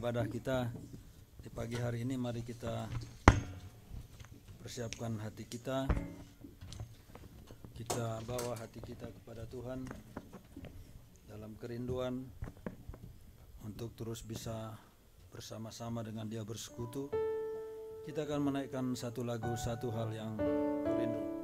ibadah kita di pagi hari ini. Mari kita persiapkan hati kita. Kita bawa hati kita kepada Tuhan dalam kerinduan untuk terus bisa bersama-sama dengan Dia bersekutu. Kita akan menaikkan satu lagu, satu hal yang rindu.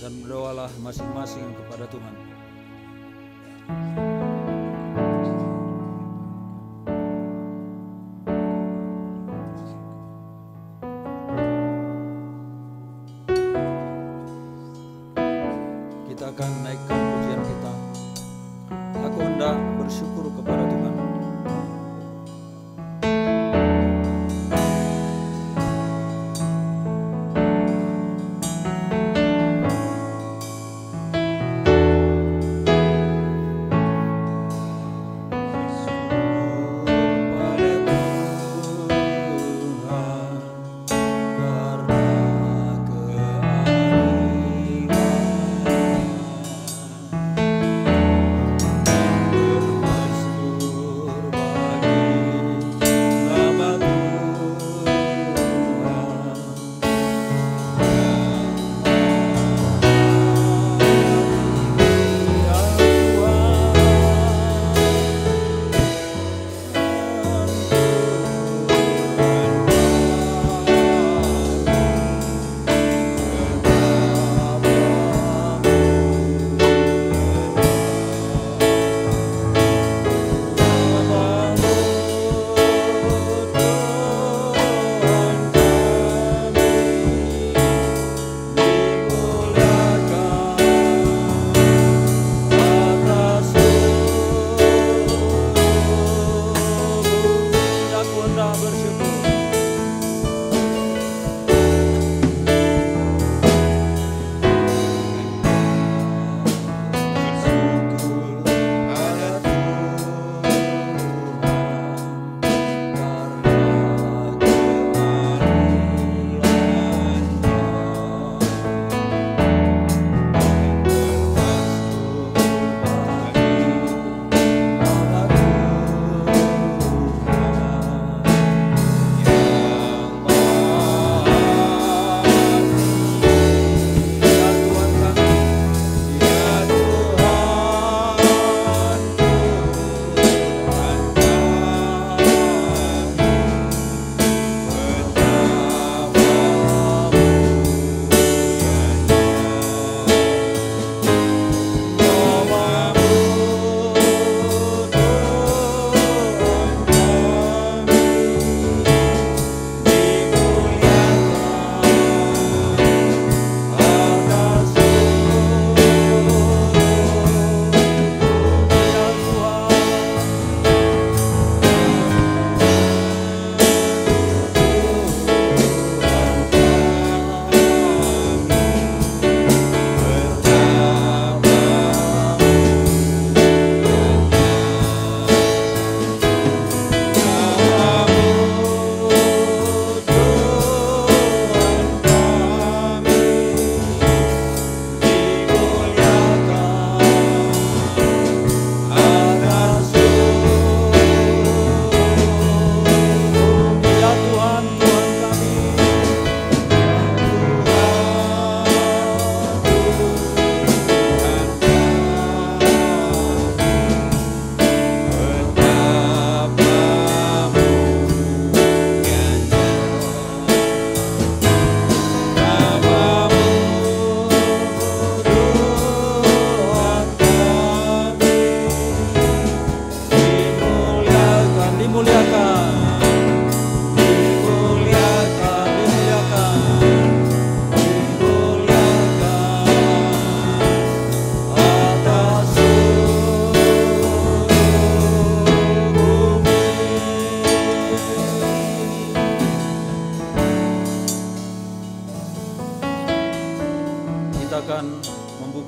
dan berdoalah masing-masing kepada Tuhan. Kita akan naikkan pujian kita. Aku hendak bersyukur kepada Tuhan.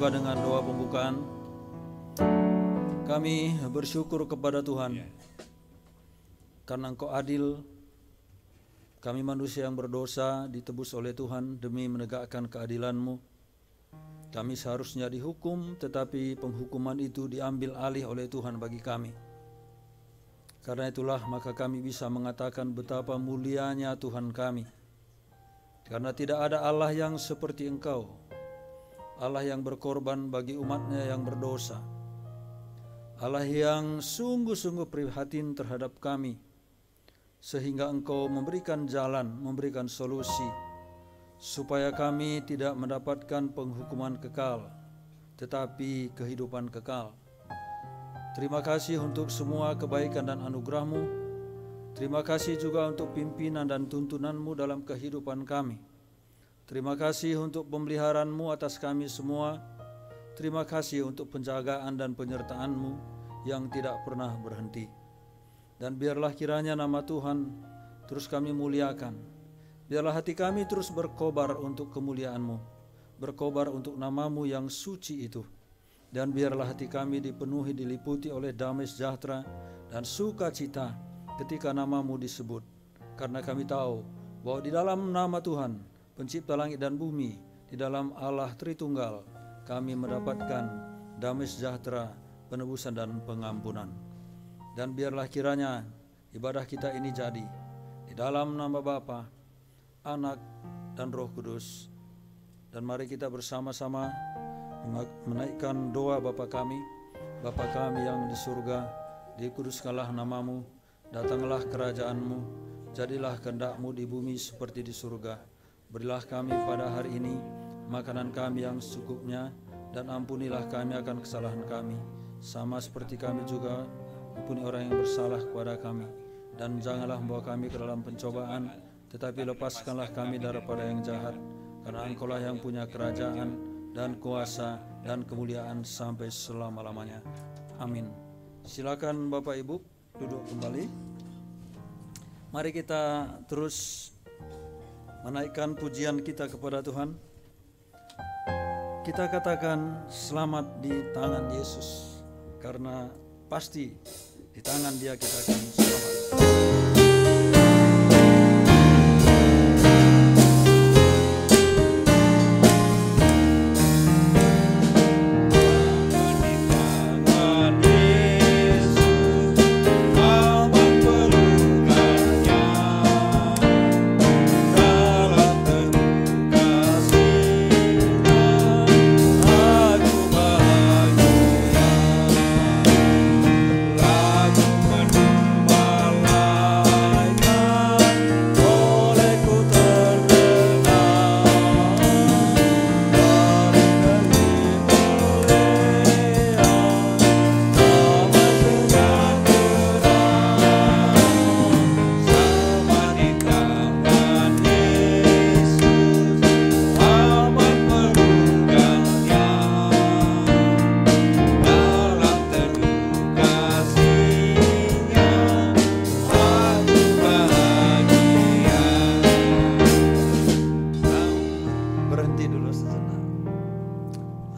membuka dengan doa pembukaan. Kami bersyukur kepada Tuhan karena Engkau adil. Kami manusia yang berdosa ditebus oleh Tuhan demi menegakkan keadilan-Mu. Kami seharusnya dihukum, tetapi penghukuman itu diambil alih oleh Tuhan bagi kami. Karena itulah maka kami bisa mengatakan betapa mulianya Tuhan kami. Karena tidak ada Allah yang seperti Engkau, Allah yang berkorban bagi umatnya yang berdosa, Allah yang sungguh-sungguh prihatin terhadap kami, sehingga Engkau memberikan jalan, memberikan solusi, supaya kami tidak mendapatkan penghukuman kekal, tetapi kehidupan kekal. Terima kasih untuk semua kebaikan dan anugerah-Mu. Terima kasih juga untuk pimpinan dan tuntunan-Mu dalam kehidupan kami. Terima kasih untuk pemeliharaan-Mu atas kami semua. Terima kasih untuk penjagaan dan penyertaan-Mu yang tidak pernah berhenti. Dan biarlah kiranya nama Tuhan terus kami muliakan. Biarlah hati kami terus berkobar untuk kemuliaan-Mu, berkobar untuk nama-Mu yang suci itu. Dan biarlah hati kami dipenuhi, diliputi oleh damai sejahtera dan sukacita ketika nama-Mu disebut. Karena kami tahu bahwa di dalam nama Tuhan, pencipta langit dan bumi, di dalam Allah Tritunggal, kami mendapatkan damai sejahtera, penebusan dan pengampunan. Dan biarlah kiranya ibadah kita ini jadi di dalam nama Bapa, Anak, dan Roh Kudus. Dan mari kita bersama-sama menaikkan doa Bapa kami. Bapa kami yang di surga, dikuduskanlah nama-Mu, datanglah kerajaan-Mu, jadilah kehendak-Mu di bumi seperti di surga. Berilah kami pada hari ini makanan kami yang secukupnya, dan ampunilah kami akan kesalahan kami, sama seperti kami juga ampuni orang yang bersalah kepada kami. Dan janganlah membawa kami ke dalam pencobaan, tetapi lepaskanlah kami daripada yang jahat, karena Engkau-lah yang punya kerajaan dan kuasa dan kemuliaan sampai selama-lamanya. Amin. Silakan Bapak Ibu duduk kembali. Mari kita terus menaikkan pujian kita kepada Tuhan. Kita katakan selamat di tangan Yesus, karena pasti di tangan Dia kita akan selamat.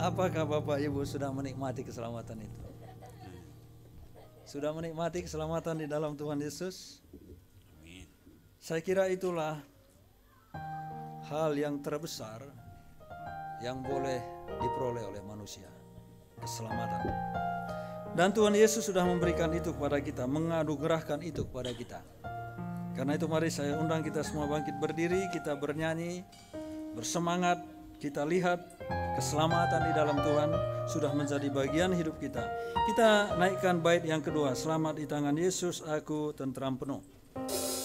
Apakah Bapak Ibu sudah menikmati keselamatan itu? Sudah menikmati keselamatan di dalam Tuhan Yesus? Amin. Saya kira itulah hal yang terbesar yang boleh diperoleh oleh manusia, keselamatan. Dan Tuhan Yesus sudah memberikan itu kepada kita, menganugerahkan itu kepada kita. Karena itu mari saya undang kita semua bangkit berdiri, kita bernyanyi, bersemangat. Kita lihat keselamatan di dalam Tuhan sudah menjadi bagian hidup kita. Kita naikkan bait yang kedua, selamat di tangan Yesus aku tentram penuh. Yesus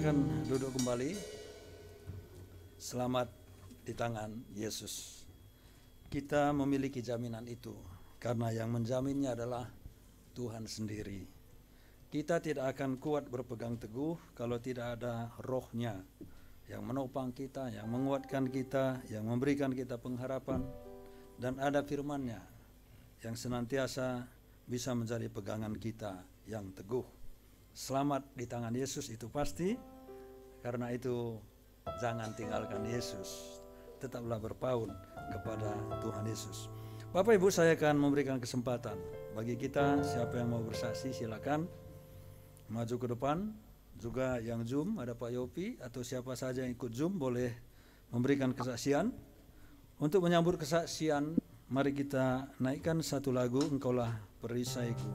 silakan duduk kembali. Selamat di tangan Yesus. Kita memiliki jaminan itu karena yang menjaminnya adalah Tuhan sendiri. Kita tidak akan kuat berpegang teguh kalau tidak ada Roh-Nya yang menopang kita, yang menguatkan kita, yang memberikan kita pengharapan, dan ada firman-Nya yang senantiasa bisa menjadi pegangan kita yang teguh. Selamat di tangan Yesus itu pasti. Karena itu jangan tinggalkan Yesus. Tetaplah berpaut kepada Tuhan Yesus. Bapak Ibu, saya akan memberikan kesempatan bagi kita, siapa yang mau bersaksi silakan maju ke depan. Juga yang Zoom, ada Pak Yopi atau siapa saja yang ikut Zoom boleh memberikan kesaksian. Untuk menyambut kesaksian, mari kita naikkan satu lagu, Engkaulah Perisaiku.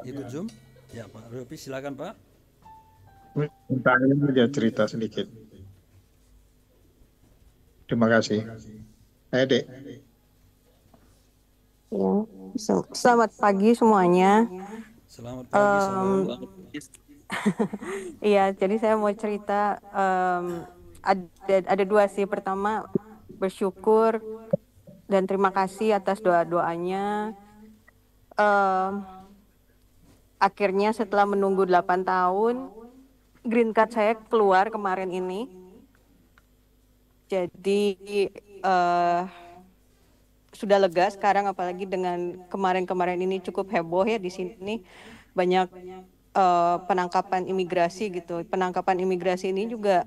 Ikut Zoom? Ya Pak Yopi, silakan Pak. Tanya aja cerita sedikit. Terima kasih. Dek. Ya, selamat pagi semuanya. Selamat pagi. Iya, jadi saya mau cerita ada dua sih. Pertama, bersyukur dan terima kasih atas doa-doanya. Akhirnya setelah menunggu 8 tahun, green card saya keluar kemarin ini. Jadi sudah lega sekarang, apalagi dengan kemarin-kemarin ini cukup heboh ya di sini, banyak penangkapan imigrasi gitu. Penangkapan imigrasi ini juga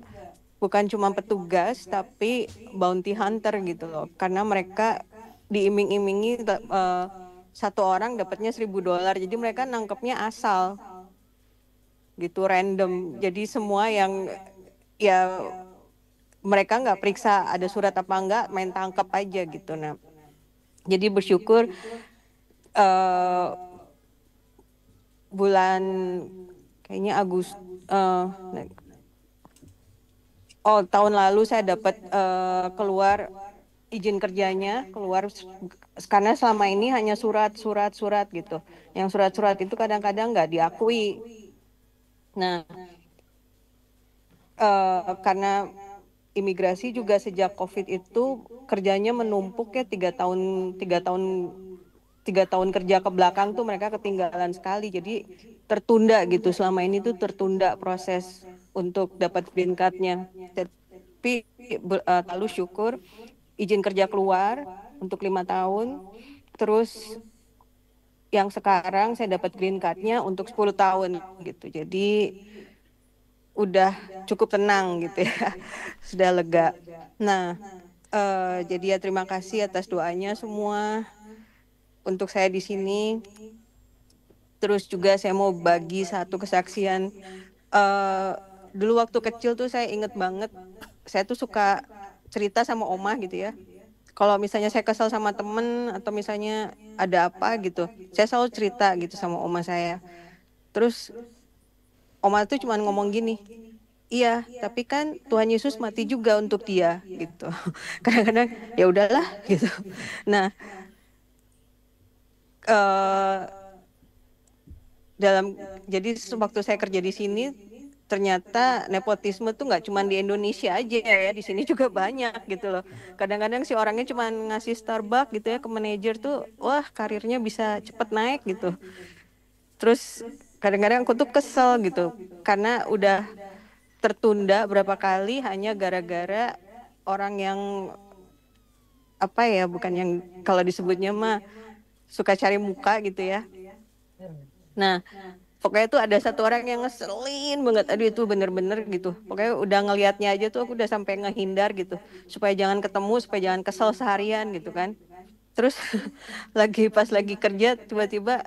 bukan cuma petugas tapi bounty hunter gitu loh, karena mereka diiming-imingi satu orang dapatnya $1.000, jadi mereka nangkepnya asal gitu, random. Jadi semua yang ya mereka nggak periksa ada surat apa enggak, main tangkap aja gitu. Nah, jadi bersyukur bulan kayaknya tahun lalu saya dapat keluar izin kerjanya, keluar karena selama ini hanya surat gitu. Yang surat-surat itu kadang-kadang nggak diakui. Nah, karena imigrasi juga sejak COVID itu kerjanya menumpuk ya, 3 tahun kerja ke belakang tuh mereka ketinggalan sekali, jadi tertunda gitu. Selama ini tuh tertunda proses untuk dapat green card-nya. Tapi lalu syukur izin kerja keluar untuk 5 tahun, terus yang sekarang saya dapat green card-nya untuk 10 tahun gitu. Jadi udah cukup tenang gitu ya, sudah lega. Nah, jadi ya terima kasih atas doanya semua untuk saya di sini. Terus juga saya mau bagi satu kesaksian. Dulu waktu kecil tuh saya inget banget, saya tuh suka cerita sama oma gitu ya. Kalau misalnya saya kesal sama temen atau misalnya ada apa gitu, saya selalu cerita gitu sama oma saya. Terus oma tuh cuma ngomong gini, iya, tapi kan Tuhan Yesus mati juga untuk dia gitu. Kadang-kadang ya udahlah gitu. Nah, jadi waktu saya kerja di sini, ternyata nepotisme tuh nggak cuma di Indonesia aja ya, di sini juga banyak gitu loh. Kadang-kadang si orangnya cuma ngasih Starbucks gitu ya ke manajer tuh, wah karirnya bisa cepet naik gitu. Terus kadang-kadang aku tuh kesel gitu, karena udah tertunda berapa kali hanya gara-gara orang yang apa ya, bukan yang kalau disebutnya mah suka cari muka gitu ya. Nah, pokoknya tuh ada satu orang yang ngeselin banget. Aduh itu bener-bener gitu. Pokoknya udah ngelihatnya aja tuh aku udah sampai ngehindar gitu. Supaya jangan ketemu, supaya jangan kesel seharian gitu kan. Terus pas lagi kerja tiba-tiba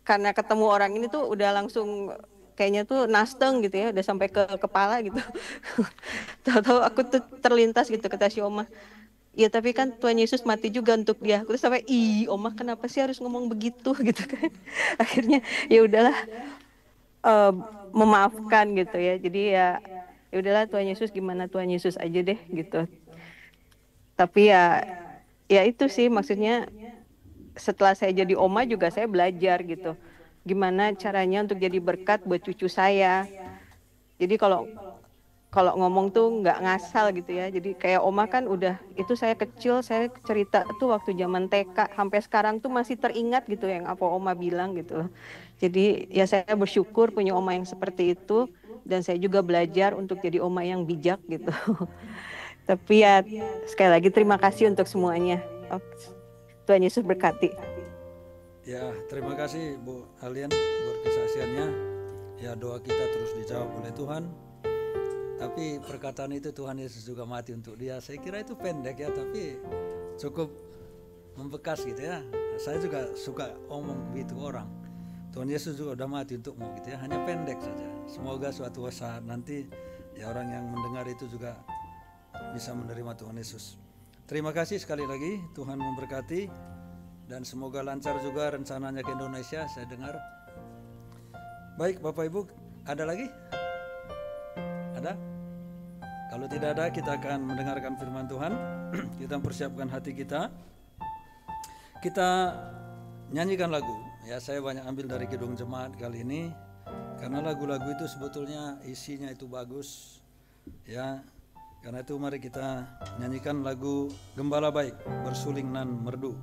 karena ketemu orang ini tuh udah langsung kayaknya tuh nasteng gitu ya, udah sampai ke kepala gitu. Tahu-tahu aku tuh terlintas gitu kata si Oma. Ya tapi kan Tuhan Yesus mati juga untuk dia. Terus sampai Oma kenapa sih harus ngomong begitu gitu kan. Akhirnya ya udahlah, memaafkan gitu ya. Jadi ya udahlah, Tuhan Yesus gimana Tuhan Yesus aja deh gitu. Tapi ya itu sih maksudnya, setelah saya jadi oma juga saya belajar gitu. Gimana caranya untuk jadi berkat buat cucu saya. Jadi kalau ngomong tuh nggak ngasal gitu ya. Jadi kayak oma kan udah, itu saya kecil, saya cerita tuh waktu zaman TK sampai sekarang tuh masih teringat gitu yang apa oma bilang gitu loh. Jadi ya saya bersyukur punya oma yang seperti itu, dan saya juga belajar untuk jadi oma yang bijak gitu. Tapi ya sekali lagi terima kasih untuk semuanya. Tuhan Yesus berkati. Ya, terima kasih Bu Alian buat kesaksiannya. Ya, doa kita terus dijawab oleh Tuhan. Tapi perkataan itu Tuhan Yesus juga mati untuk dia, saya kira itu pendek ya, tapi cukup membekas gitu ya. Saya juga suka omong begitu orang. Tuhan Yesus juga udah mati untukmu gitu ya, hanya pendek saja. Semoga suatu saat nanti ya orang yang mendengar itu juga bisa menerima Tuhan Yesus. Terima kasih sekali lagi, Tuhan memberkati, dan semoga lancar juga rencananya ke Indonesia, saya dengar. Baik Bapak Ibu, ada lagi? Ada? Kalau tidak ada, kita akan mendengarkan firman Tuhan. Kita mempersiapkan hati kita. Kita nyanyikan lagu. Ya, saya banyak ambil dari gedung jemaat kali ini, karena lagu-lagu itu sebetulnya isinya itu bagus. Ya, karena itu mari kita nyanyikan lagu Gembala Baik, Bersuling Nan Merdu.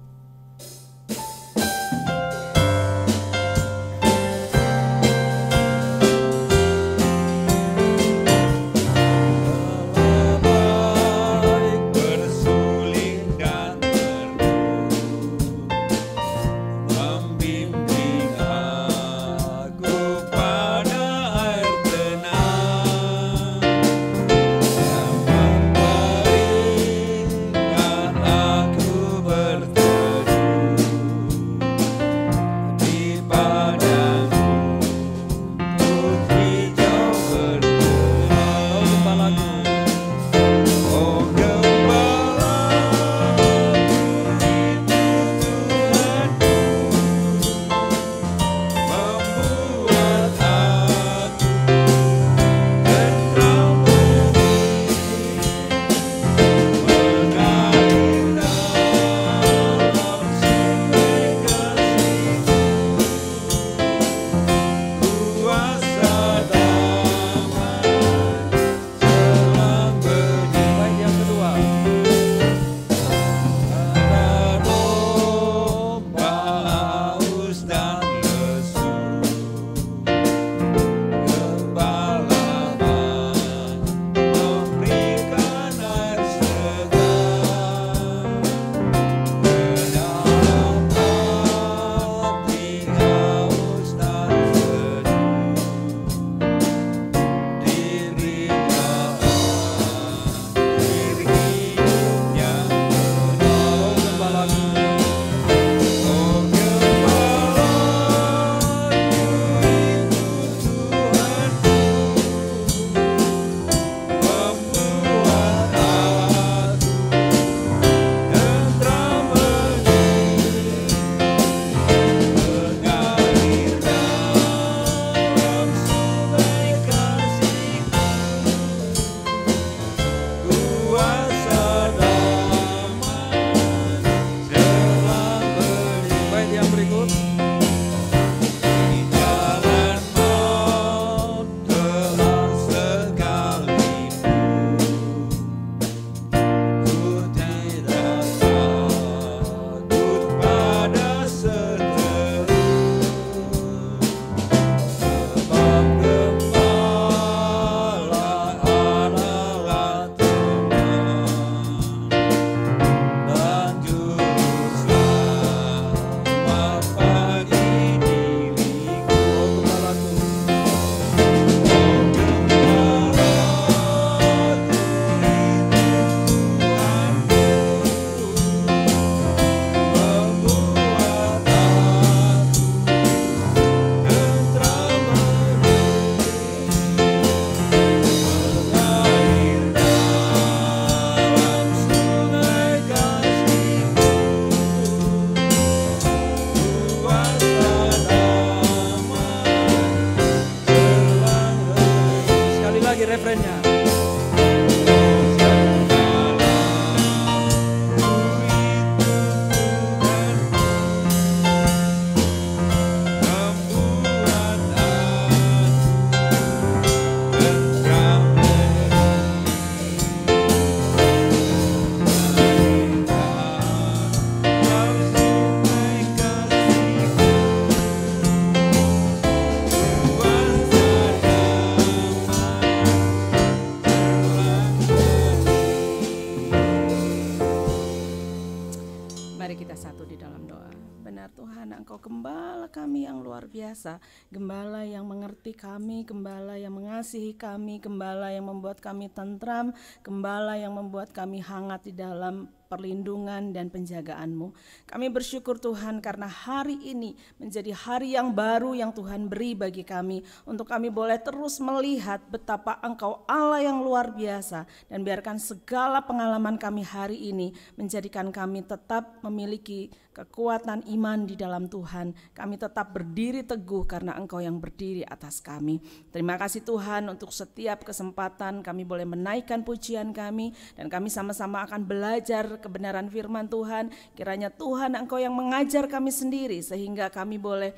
Gembala yang mengerti kami, gembala yang mengasihi kami, gembala yang membuat kami tentram, gembala yang membuat kami hangat di dalam perlindungan dan penjagaan-Mu. Kami bersyukur Tuhan karena hari ini menjadi hari yang baru yang Tuhan beri bagi kami, untuk kami boleh terus melihat betapa Engkau Allah yang luar biasa, dan biarkan segala pengalaman kami hari ini menjadikan kami tetap memiliki kekuatan iman di dalam Tuhan. Kami tetap berdiri teguh karena Engkau yang berdiri atas kami. Terima kasih Tuhan untuk setiap kesempatan kami boleh menaikkan pujian kami, dan kami sama-sama akan belajar kebenaran firman Tuhan. Kiranya Tuhan Engkau yang mengajar kami sendiri sehingga kami boleh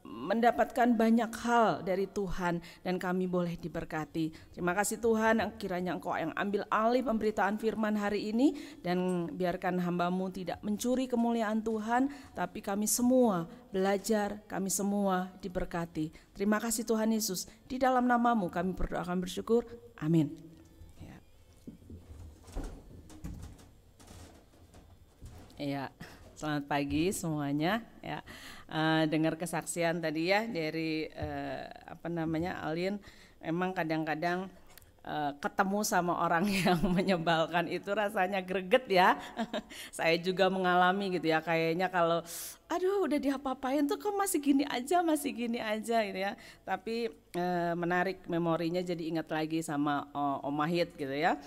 mendapatkan banyak hal dari Tuhan dan kami boleh diberkati. Terima kasih Tuhan, kiranya Engkau yang ambil alih pemberitaan firman hari ini, dan biarkan hamba-Mu tidak mencuri kemuliaan Tuhan, tapi kami semua belajar, kami semua diberkati. Terima kasih Tuhan Yesus, di dalam nama-Mu kami berdoa dan bersyukur, amin. Ya, selamat pagi semuanya. Ya, dengar kesaksian tadi ya dari Alin. Memang kadang-kadang ketemu sama orang yang menyebalkan itu rasanya greget ya. Saya juga mengalami gitu ya. Kayaknya kalau aduh udah diapa-apain tuh kok masih gini aja gitu ya. Tapi menarik memorinya, jadi ingat lagi sama Om Mahid gitu ya.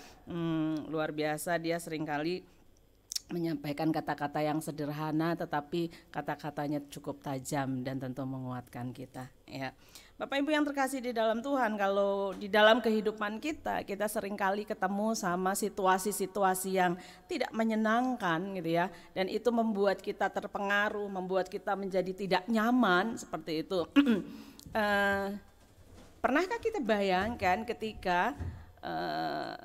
Luar biasa, dia seringkali menyampaikan kata-kata yang sederhana tetapi kata-katanya cukup tajam dan tentu menguatkan kita ya. Bapak Ibu yang terkasih di dalam Tuhan, kalau di dalam kehidupan kita seringkali ketemu sama situasi-situasi yang tidak menyenangkan gitu ya, dan itu membuat kita terpengaruh, membuat kita menjadi tidak nyaman seperti itu. Pernahkah kita bayangkan ketika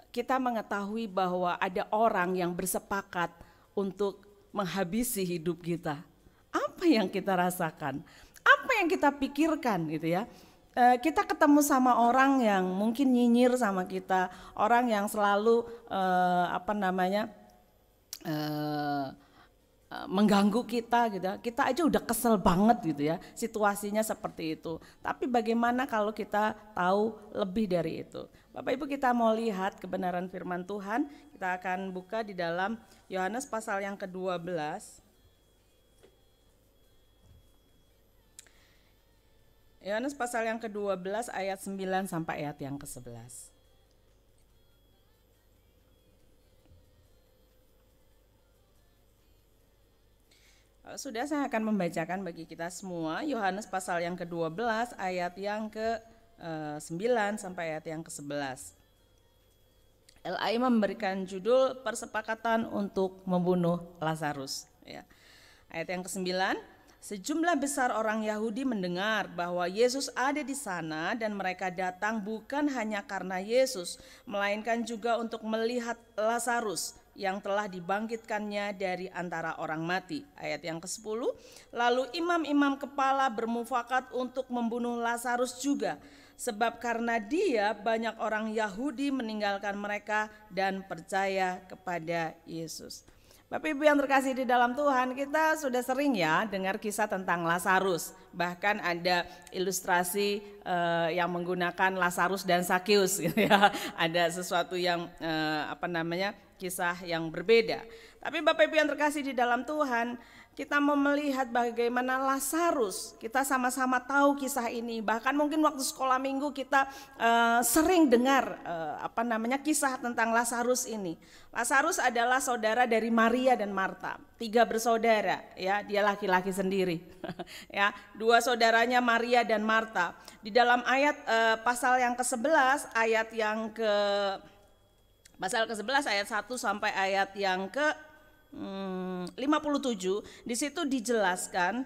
kita mengetahui bahwa ada orang yang bersepakat untuk menghabisi hidup kita? Apa yang kita rasakan? Apa yang kita pikirkan gitu ya? Kita ketemu sama orang yang mungkin nyinyir sama kita, orang yang selalu mengganggu kita gitu ya. Kita aja udah kesel banget gitu ya, situasinya seperti itu. Tapi bagaimana kalau kita tahu lebih dari itu? Bapak Ibu, kita mau lihat kebenaran firman Tuhan. Kita akan buka di dalam Yohanes pasal yang ke-12. Yohanes pasal yang ke-12 ayat 9 sampai ayat yang ke-11. Sudah, saya akan membacakan bagi kita semua Yohanes pasal yang ke-12 ayat yang ke-9 sampai ayat yang ke-11. LAI memberikan judul persepakatan untuk membunuh Lazarus ya. Ayat yang ke-9, sejumlah besar orang Yahudi mendengar bahwa Yesus ada di sana, dan mereka datang bukan hanya karena Yesus, melainkan juga untuk melihat Lazarus yang telah dibangkitkannya dari antara orang mati. Ayat yang ke-10, lalu imam-imam kepala bermufakat untuk membunuh Lazarus juga, sebab karena dia banyak orang Yahudi meninggalkan mereka dan percaya kepada Yesus. Bapak Ibu yang terkasih di dalam Tuhan, kita sudah sering ya dengar kisah tentang Lazarus. Bahkan ada ilustrasi yang menggunakan Lazarus dan Sakeus gitu ya. Ada sesuatu yang kisah yang berbeda. Tapi Bapak Ibu yang terkasih di dalam Tuhan, kita mau melihat bagaimana Lazarus. Kita sama-sama tahu kisah ini. Bahkan mungkin waktu sekolah minggu kita sering dengar kisah tentang Lazarus ini. Lazarus adalah saudara dari Maria dan Marta. 3 bersaudara, ya, dia laki-laki sendiri. Ya, 2 saudaranya Maria dan Marta. Di dalam ayat pasal yang ke-11 ayat yang pasal ke-11 ayat 1 sampai ayat yang ke-57, di situ dijelaskan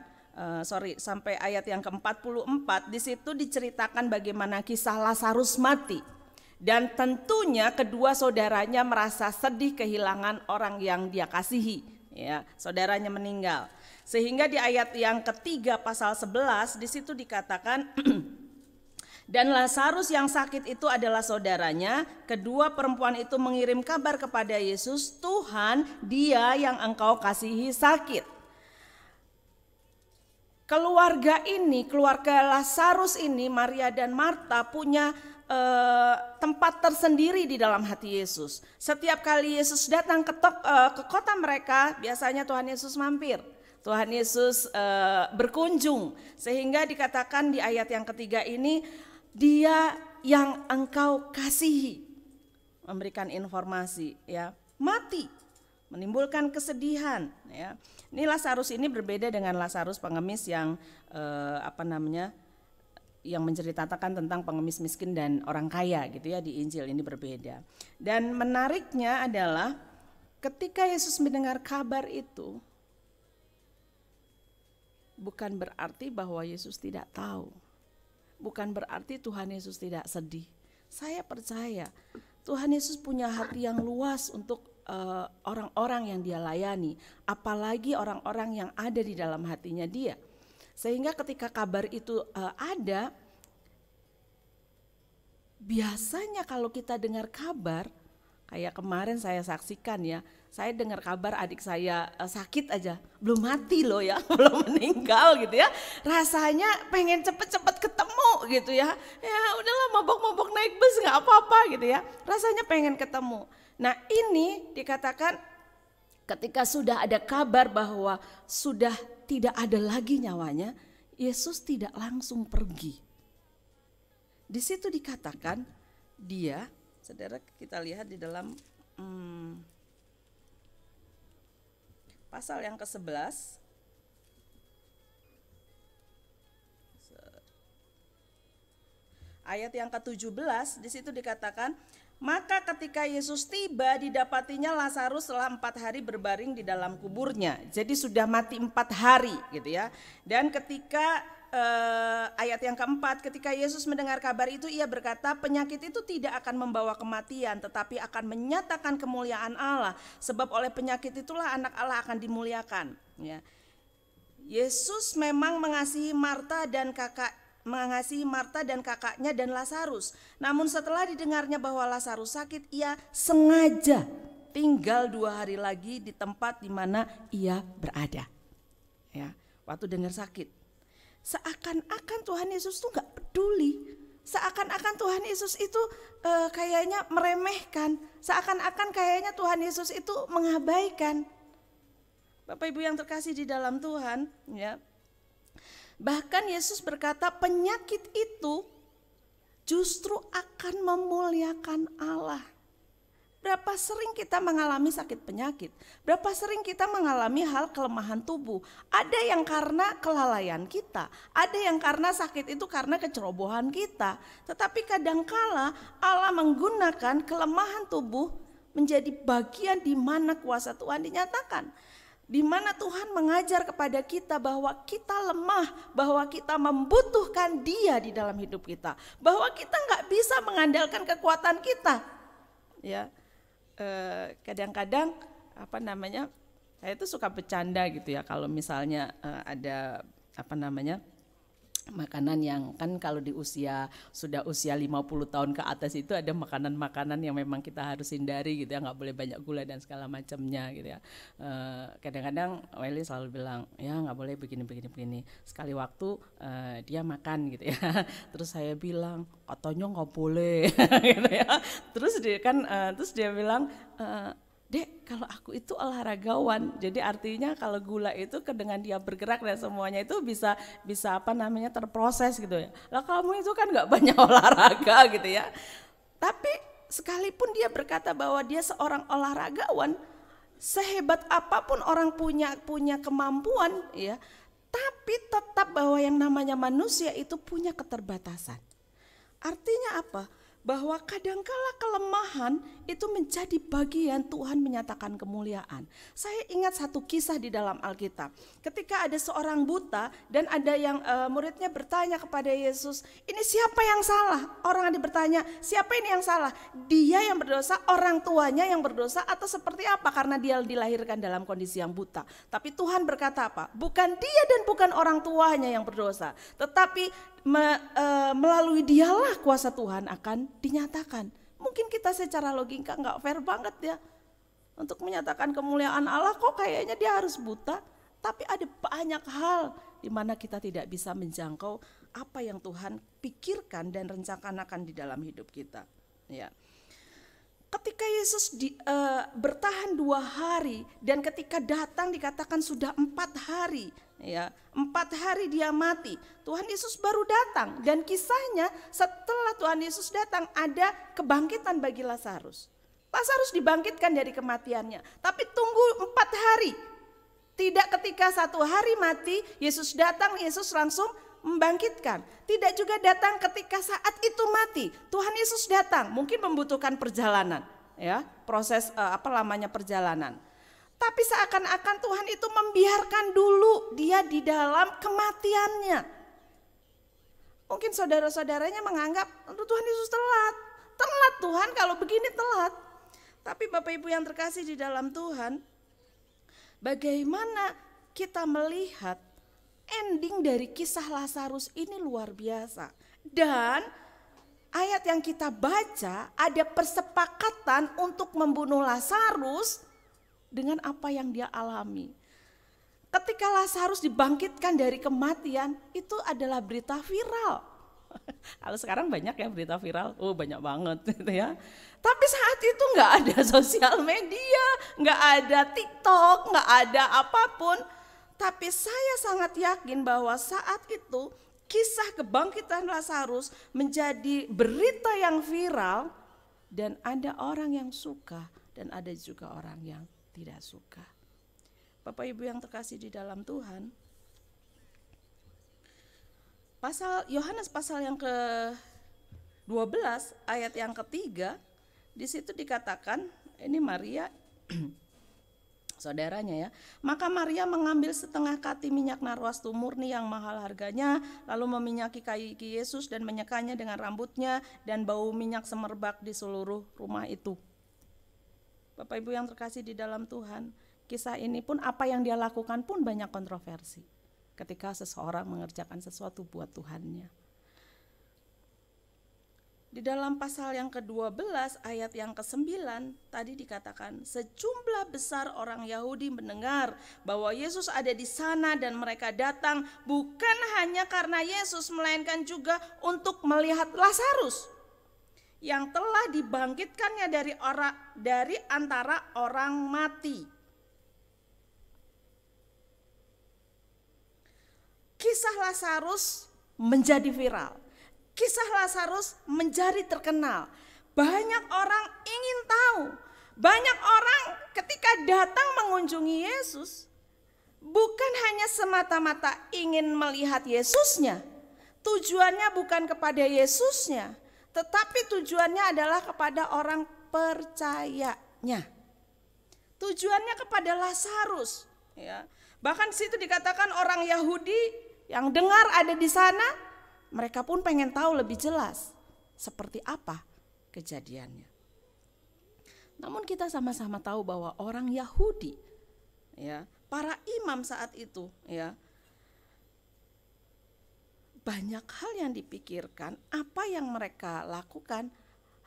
sampai ayat yang ke-44, di situ diceritakan bagaimana kisah Lazarus mati. Dan tentunya kedua saudaranya merasa sedih kehilangan orang yang dia kasihi, ya, saudaranya meninggal. Sehingga di ayat yang ketiga pasal 11 di situ dikatakan dan Lazarus yang sakit itu adalah saudaranya. Kedua perempuan itu mengirim kabar kepada Yesus, Tuhan, dia yang engkau kasihi sakit. Keluarga Lazarus ini, Maria dan Marta punya tempat tersendiri di dalam hati Yesus. Setiap kali Yesus datang ke kota mereka, biasanya Tuhan Yesus mampir. Tuhan Yesus berkunjung. Sehingga dikatakan di ayat yang ketiga ini, dia yang engkau kasihi, memberikan informasi, ya, mati, menimbulkan kesedihan, ya. Ini Lazarus ini berbeda dengan Lazarus pengemis yang yang menceritakan tentang pengemis miskin dan orang kaya, gitu ya, di Injil ini berbeda. Dan menariknya adalah ketika Yesus mendengar kabar itu, bukan berarti bahwa Yesus tidak tahu. Bukan berarti Tuhan Yesus tidak sedih. Saya percaya Tuhan Yesus punya hati yang luas untuk orang-orang yang dia layani, apalagi orang-orang yang ada di dalam hatinya dia. Sehingga ketika kabar itu ada, biasanya kalau kita dengar kabar, kayak kemarin saya saksikan, ya, saya dengar kabar adik saya sakit aja, belum mati loh, ya, belum meninggal gitu ya. Rasanya pengen cepet-cepet ketemu gitu ya. Ya udahlah, mabok-mabok naik bus nggak apa-apa gitu ya. Rasanya pengen ketemu. Nah ini dikatakan ketika sudah ada kabar bahwa sudah tidak ada lagi nyawanya, Yesus tidak langsung pergi. Di situ dikatakan dia, saudara, kita lihat di dalam pasal yang ke-11 ayat yang ke-17, di situ dikatakan, maka ketika Yesus tiba didapatinya Lazarus setelah 4 hari berbaring di dalam kuburnya. Jadi sudah mati 4 hari gitu ya. Dan ketika ayat yang keempat, ketika Yesus mendengar kabar itu, ia berkata, penyakit itu tidak akan membawa kematian, tetapi akan menyatakan kemuliaan Allah. Sebab oleh penyakit itulah anak Allah akan dimuliakan. Ya. Yesus memang mengasihi Marta dan kakaknya dan Lazarus. Namun setelah didengarnya bahwa Lazarus sakit, ia sengaja tinggal 2 hari lagi di tempat di mana ia berada. Ya, waktu dengar sakit. Seakan-akan Tuhan Yesus tuh gak peduli. Seakan-akan Tuhan Yesus itu kayaknya meremehkan. Seakan-akan kayaknya Tuhan Yesus itu mengabaikan. Bapak Ibu yang terkasih di dalam Tuhan, ya. Bahkan Yesus berkata penyakit itu justru akan memuliakan Allah. Berapa sering kita mengalami sakit penyakit? Berapa sering kita mengalami hal kelemahan tubuh? Ada yang karena kelalaian kita, ada yang karena sakit itu karena kecerobohan kita. Tetapi kadangkala Allah menggunakan kelemahan tubuh menjadi bagian di mana kuasa Tuhan dinyatakan. Di mana Tuhan mengajar kepada kita bahwa kita lemah, bahwa kita membutuhkan Dia di dalam hidup kita, bahwa kita nggak bisa mengandalkan kekuatan kita. Ya, kadang-kadang saya itu suka bercanda gitu ya, kalau misalnya ada makanan yang kan kalau di sudah usia 50 tahun ke atas itu ada makanan-makanan yang memang kita harus hindari gitu ya, nggak boleh banyak gula dan segala macamnya gitu ya. Kadang-kadang Welly selalu bilang ya nggak boleh begini. Sekali waktu dia makan gitu ya, terus saya bilang katanya nggak boleh gitu ya. Terus dia bilang Dek, kalau aku itu olahragawan, jadi artinya kalau gula itu dengan dia bergerak dan semuanya itu bisa terproses gitu ya. Lah kamu itu kan nggak banyak olahraga gitu ya. Tapi sekalipun dia berkata bahwa dia seorang olahragawan, sehebat apapun orang punya kemampuan ya, tapi tetap bahwa yang namanya manusia itu punya keterbatasan. Artinya apa? Bahwa kadangkala kelemahan itu menjadi bagian Tuhan menyatakan kemuliaan. Saya ingat satu kisah di dalam Alkitab. Ketika ada seorang buta dan ada yang muridnya bertanya kepada Yesus, ini siapa yang salah? Orang yang bertanya, siapa ini yang salah? Dia yang berdosa, orang tuanya yang berdosa, atau seperti apa? Karena dia dilahirkan dalam kondisi yang buta. Tapi Tuhan berkata apa? Bukan dia dan bukan orang tuanya yang berdosa, tetapi melalui dialah kuasa Tuhan akan dinyatakan. Mungkin kita secara logika nggak fair banget ya untuk menyatakan kemuliaan Allah, kok kayaknya dia harus buta. Tapi ada banyak hal di mana kita tidak bisa menjangkau apa yang Tuhan pikirkan dan rencanakan di dalam hidup kita. Ya. Ketika Yesus bertahan 2 hari dan ketika datang dikatakan sudah 4 hari. Ya, 4 hari dia mati. Tuhan Yesus baru datang dan kisahnya setelah Tuhan Yesus datang ada kebangkitan bagi Lazarus. Lazarus dibangkitkan dari kematiannya, tapi tunggu 4 hari. Tidak ketika 1 hari mati, Yesus datang, Yesus langsung membangkitkan. Tidak juga datang ketika saat itu mati. Tuhan Yesus datang, mungkin membutuhkan perjalanan, ya, proses perjalanan. Tapi seakan-akan Tuhan itu membiarkan dulu dia di dalam kematiannya. Mungkin saudara-saudaranya menganggap Tuhan Yesus telat. Telat Tuhan, kalau begini telat. Tapi Bapak Ibu yang terkasih di dalam Tuhan, bagaimana kita melihat ending dari kisah Lazarus ini luar biasa. Dan ayat yang kita baca ada persepakatan untuk membunuh Lazarus dengan apa yang dia alami. Ketika Lazarus dibangkitkan dari kematian, itu adalah berita viral. Kalau sekarang banyak ya berita viral, banyak banget gitu ya. Tapi saat itu nggak ada sosial media, nggak ada TikTok, nggak ada apapun. Tapi saya sangat yakin bahwa saat itu kisah kebangkitan Lazarus menjadi berita yang viral dan ada orang yang suka dan ada juga orang yang tidak suka. Bapak Ibu yang terkasih di dalam Tuhan, Yohanes pasal yang ke-12 ayat yang ke-3, di situ dikatakan, ini Maria saudaranya ya. Maka Maria mengambil setengah kati minyak narwastu murni yang mahal harganya, lalu meminyaki kaki Yesus dan menyekanya dengan rambutnya, dan bau minyak semerbak di seluruh rumah itu. Bapak Ibu yang terkasih di dalam Tuhan, kisah ini pun apa yang dia lakukan pun banyak kontroversi ketika seseorang mengerjakan sesuatu buat Tuhannya. Di dalam pasal yang ke-12 ayat yang ke-9 tadi dikatakan, sejumlah besar orang Yahudi mendengar bahwa Yesus ada di sana dan mereka datang bukan hanya karena Yesus, melainkan juga untuk melihat Lazarus yang telah dibangkitkannya dari antara orang mati. Kisah Lazarus menjadi viral. Kisah Lazarus menjadi terkenal. Banyak orang ingin tahu. Banyak orang ketika datang mengunjungi Yesus bukan hanya semata-mata ingin melihat Yesusnya. Tujuannya bukan kepada Yesusnya, tetapi tujuannya adalah kepada orang percayanya. Tujuannya kepada Lazarus, ya. Bahkan di situ dikatakan orang Yahudi yang dengar ada di sana, mereka pun pengen tahu lebih jelas seperti apa kejadiannya. Namun kita sama-sama tahu bahwa orang Yahudi, ya, para imam saat itu, ya, banyak hal yang dipikirkan, apa yang mereka lakukan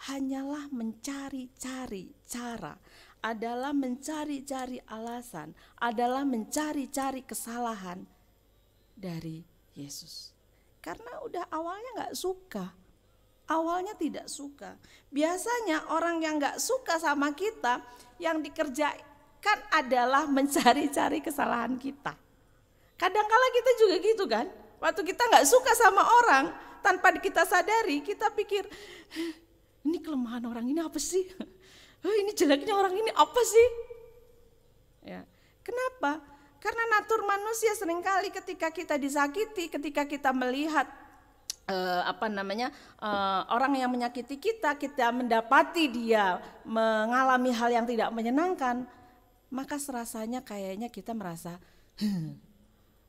hanyalah mencari-cari cara, adalah mencari-cari alasan, adalah mencari-cari kesalahan dari Yesus. Karena udah awalnya gak suka. Awalnya tidak suka. Biasanya orang yang gak suka sama kita, yang dikerjakan adalah mencari-cari kesalahan kita. Kadang-kala kita juga gitu kan. Waktu kita gak suka sama orang, tanpa kita sadari, kita pikir, ini kelemahan orang ini apa sih? Ini jeleknya orang ini apa sih? Ya. Kenapa? Karena natur manusia seringkali ketika kita disakiti, ketika kita melihat orang yang menyakiti kita mendapati dia mengalami hal yang tidak menyenangkan, maka serasanya kayaknya kita merasa,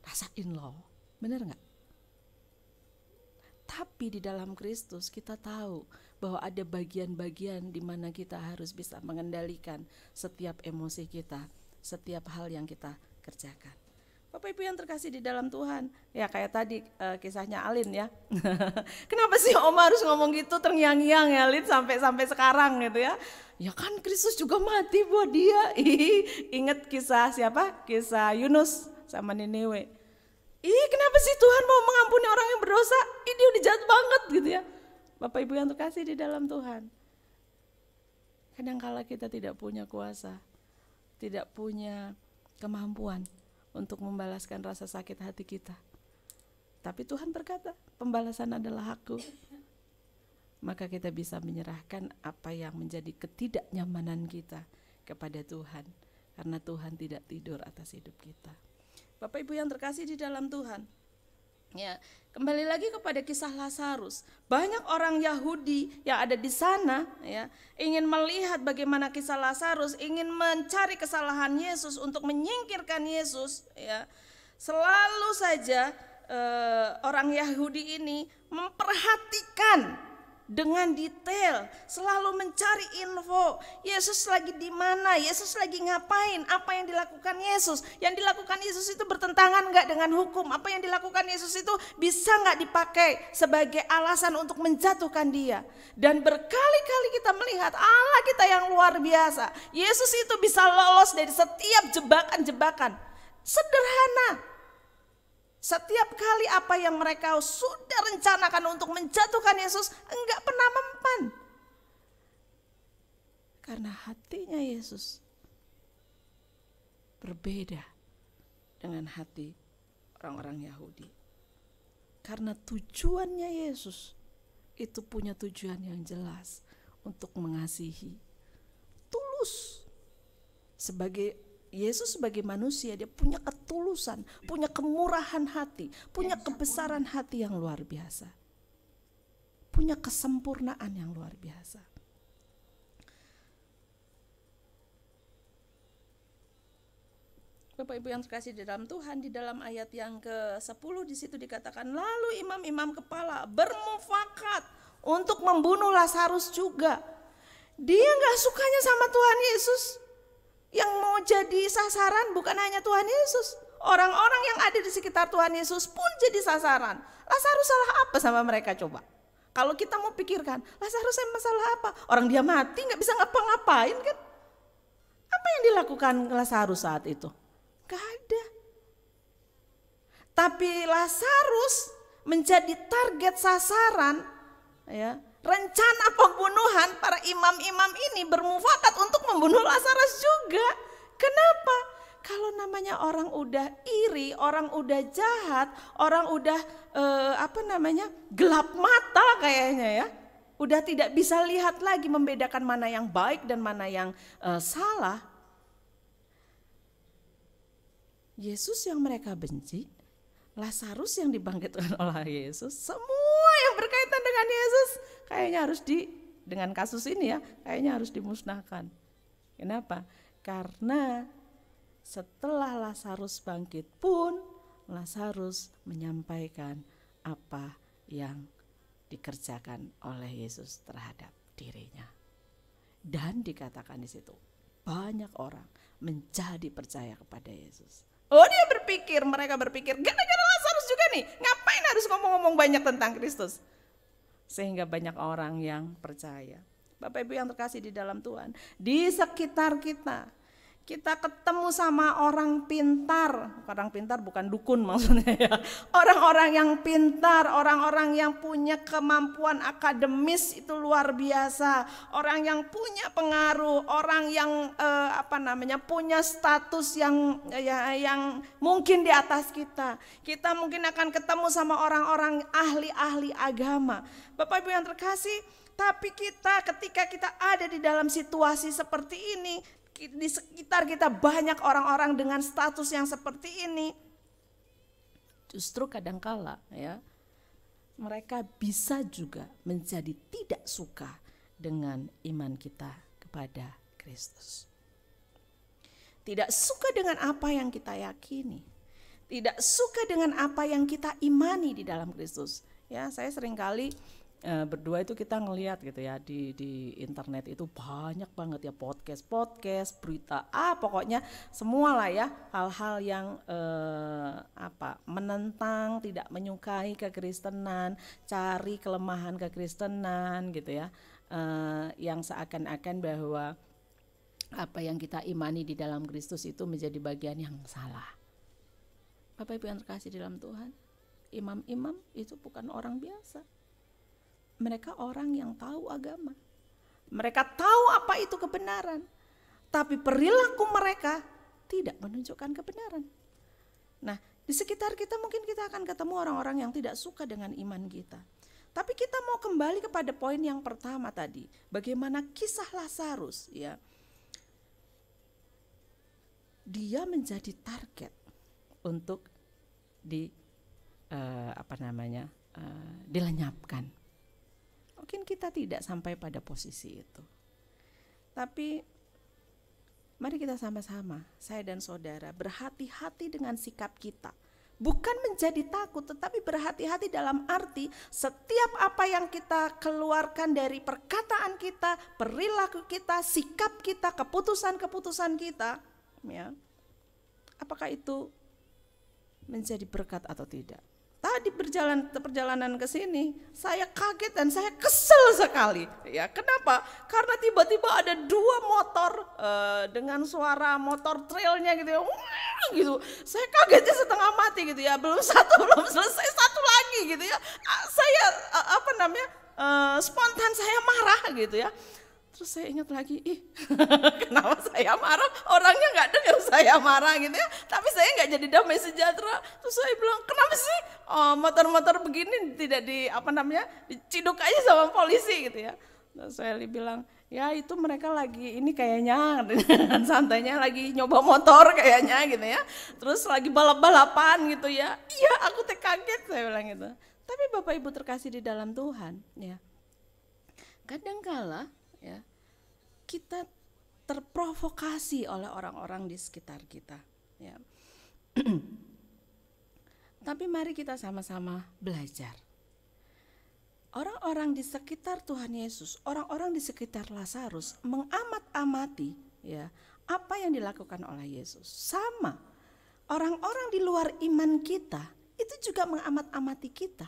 rasain loh, bener gak? Tapi di dalam Kristus kita tahu bahwa ada bagian-bagian di mana kita harus bisa mengendalikan setiap emosi kita, setiap hal yang kita kerjakan. Bapak Ibu yang terkasih di dalam Tuhan, ya kayak tadi kisahnya Alin ya. Kenapa sih Oma harus ngomong gitu terngiang-ngiang ya Alin sampai sekarang gitu ya? Ya kan Kristus juga mati buat dia. Ingat kisah siapa? Kisah Yunus sama Niniwe. Kenapa sih Tuhan mau mengampuni orang yang berdosa? Ini udah jahat banget gitu ya. Bapak Ibu yang terkasih di dalam Tuhan, kadangkala kita tidak punya kuasa, tidak punya kemampuan untuk membalaskan rasa sakit hati kita. Tapi Tuhan berkata, pembalasan adalah hakku. Maka kita bisa menyerahkan apa yang menjadi ketidaknyamanan kita kepada Tuhan. Karena Tuhan tidak tidur atas hidup kita. Bapak Ibu yang terkasih di dalam Tuhan, ya, kembali lagi kepada kisah Lazarus. Banyak orang Yahudi yang ada di sana ya, ingin melihat bagaimana kisah Lazarus, ingin mencari kesalahan Yesus untuk menyingkirkan Yesus ya. Selalu saja orang Yahudi ini memperhatikan dengan detail, selalu mencari info. Yesus lagi di mana? Yesus lagi ngapain? Apa yang dilakukan Yesus? Yang dilakukan Yesus itu bertentangan enggak dengan hukum? Apa yang dilakukan Yesus itu bisa enggak dipakai sebagai alasan untuk menjatuhkan dia? Dan berkali-kali kita melihat Allah kita yang luar biasa. Yesus itu bisa lolos dari setiap jebakan-jebakan. Sederhana. Setiap kali apa yang mereka sudah rencanakan untuk menjatuhkan Yesus enggak pernah mempan. Karena hatinya Yesus berbeda dengan hati orang-orang Yahudi. Karena tujuannya Yesus itu punya tujuan yang jelas untuk mengasihi. Tulus. Yesus sebagai manusia, dia punya ketulusan, punya kemurahan hati, punya kebesaran hati yang luar biasa, punya kesempurnaan yang luar biasa. Bapak Ibu yang terkasih di dalam Tuhan, di dalam ayat yang ke-10 di situ dikatakan, lalu imam-imam kepala bermufakat untuk membunuh Lazarus juga. Dia gak sukanya sama Tuhan Yesus. Yang mau jadi sasaran bukan hanya Tuhan Yesus, orang-orang yang ada di sekitar Tuhan Yesus pun jadi sasaran. Lazarus salah apa sama mereka coba? Kalau kita mau pikirkan, Lazarus masalah apa? Orang dia mati gak bisa ngapa-ngapain kan? Apa yang dilakukan Lazarus saat itu? Gak ada. Tapi Lazarus menjadi target sasaran ya. Rencana pembunuhan para imam-imam ini bermufakat untuk membunuh Lazarus juga. Kenapa? Kalau namanya orang udah iri, orang udah jahat, orang udah gelap mata kayaknya ya. Udah tidak bisa lihat lagi membedakan mana yang baik dan mana yang salah. Yesus yang mereka benci, Lazarus yang dibangkitkan oleh Yesus, semua yang berkaitan dengan Yesus kayaknya harus dengan kasus ini ya, kayaknya harus dimusnahkan. Kenapa? Karena setelah Lazarus bangkit pun Lazarus menyampaikan apa yang dikerjakan oleh Yesus terhadap dirinya. Dan dikatakan di situ banyak orang menjadi percaya kepada Yesus. Mereka berpikir gara-gara Lazarus juga nih, ngapain harus ngomong-ngomong banyak tentang Kristus? Sehingga banyak orang yang percaya. Bapak Ibu yang terkasih di dalam Tuhan, di sekitar kita kita ketemu sama orang pintar bukan dukun maksudnya ya. Orang-orang yang pintar, orang-orang yang punya kemampuan akademis itu luar biasa. Orang yang punya pengaruh, orang yang punya status yang mungkin di atas kita. Kita mungkin akan ketemu sama orang-orang ahli-ahli agama. Bapak Ibu yang terkasih, tapi ketika kita ada di dalam situasi seperti ini, di sekitar kita banyak orang-orang dengan status yang seperti ini. Justru kadangkala ya, mereka bisa juga menjadi tidak suka dengan iman kita kepada Kristus. Tidak suka dengan apa yang kita yakini. Tidak suka dengan apa yang kita imani di dalam Kristus. Ya, saya seringkali berdua itu kita ngelihat gitu ya di internet itu banyak banget ya podcast, berita, pokoknya semua lah ya, hal-hal yang menentang, tidak menyukai kekristenan, cari kelemahan kekristenan gitu ya, yang seakan-akan bahwa apa yang kita imani di dalam Kristus itu menjadi bagian yang salah. Bapak Ibu yang terkasih dalam Tuhan, imam-imam itu bukan orang biasa. Mereka orang yang tahu agama. Mereka tahu apa itu kebenaran. Tapi perilaku mereka tidak menunjukkan kebenaran. Nah, di sekitar kita mungkin kita akan ketemu orang-orang yang tidak suka dengan iman kita. Tapi kita mau kembali kepada poin yang pertama tadi. Bagaimana kisah Lazarus ya. Dia menjadi target untuk dilenyapkan. Mungkin kita tidak sampai pada posisi itu. Tapi mari kita sama-sama, saya dan saudara, berhati-hati dengan sikap kita. Bukan menjadi takut, tetapi berhati-hati dalam arti setiap apa yang kita keluarkan dari perkataan kita, perilaku kita, sikap kita, keputusan-keputusan kita, ya, apakah itu menjadi berkat atau tidak. Tadi perjalanan ke sini, saya kaget dan saya kesel sekali. Ya, kenapa? Karena tiba-tiba ada 2 motor dengan suara motor trailnya gitu ya. Gitu. Saya kagetnya setengah mati gitu ya. Belum selesai satu lagi gitu ya. Saya spontan saya marah gitu ya. Terus saya ingat lagi, kenapa saya marah? Orangnya nggak dengar saya marah gitu ya. Tapi saya nggak jadi damai sejahtera. Terus saya bilang, kenapa sih motor-motor begini tidak diciduk aja sama polisi gitu ya. Terus saya bilang, ya itu mereka lagi ini kayaknya dengan santainya lagi nyoba motor kayaknya gitu ya. Terus lagi balap-balapan gitu ya. Iya, aku kaget saya bilang gitu. Tapi Bapak Ibu terkasih di dalam Tuhan ya. Kadangkala ya, kita terprovokasi oleh orang-orang di sekitar kita ya. Tapi mari kita sama-sama belajar. Orang-orang di sekitar Tuhan Yesus, orang-orang di sekitar Lazarus mengamat-amati ya apa yang dilakukan oleh Yesus. Sama orang-orang di luar iman kita itu juga mengamat-amati kita.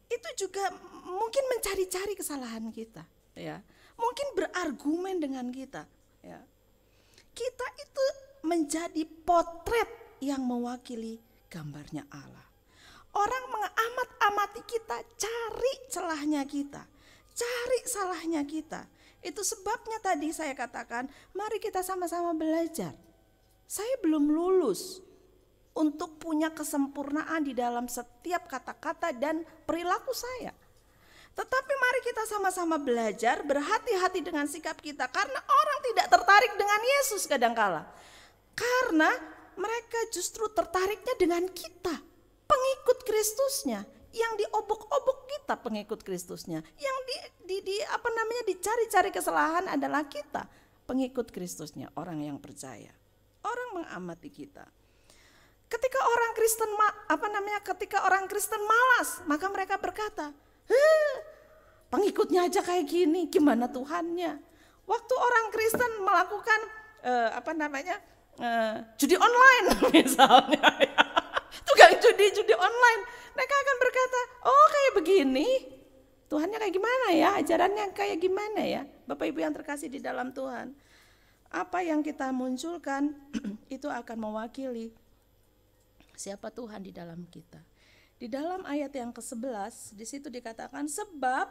Itu juga mungkin mencari-cari kesalahan kita ya. Mungkin berargumen dengan kita ya. Kita itu menjadi potret yang mewakili gambarnya Allah. Orang mengamat-amati kita, cari celahnya kita, cari salahnya kita. Itu sebabnya tadi saya katakan, mari kita sama-sama belajar. Saya belum lulus untuk punya kesempurnaan di dalam setiap kata-kata dan perilaku saya. Tetapi mari kita sama-sama belajar, berhati-hati dengan sikap kita. Karena orang tidak tertarik dengan Yesus kadangkala. Karena mereka justru tertariknya dengan kita, pengikut Kristusnya. Yang diobok-obok kita pengikut Kristusnya. Yang dicari-cari kesalahan adalah kita, pengikut Kristusnya, orang yang percaya. Orang mengamati kita. Ketika orang Kristen malas, maka mereka berkata, pengikutnya aja kayak gini, gimana Tuhannya? Waktu orang Kristen melakukan judi online misalnya, tukang judi online, mereka akan berkata, oh kayak begini, Tuhannya kayak gimana ya, ajarannya kayak gimana ya, Bapak Ibu yang terkasih di dalam Tuhan. Apa yang kita munculkan itu akan mewakili siapa Tuhan di dalam kita. Di dalam ayat yang ke-11 di situ dikatakan, sebab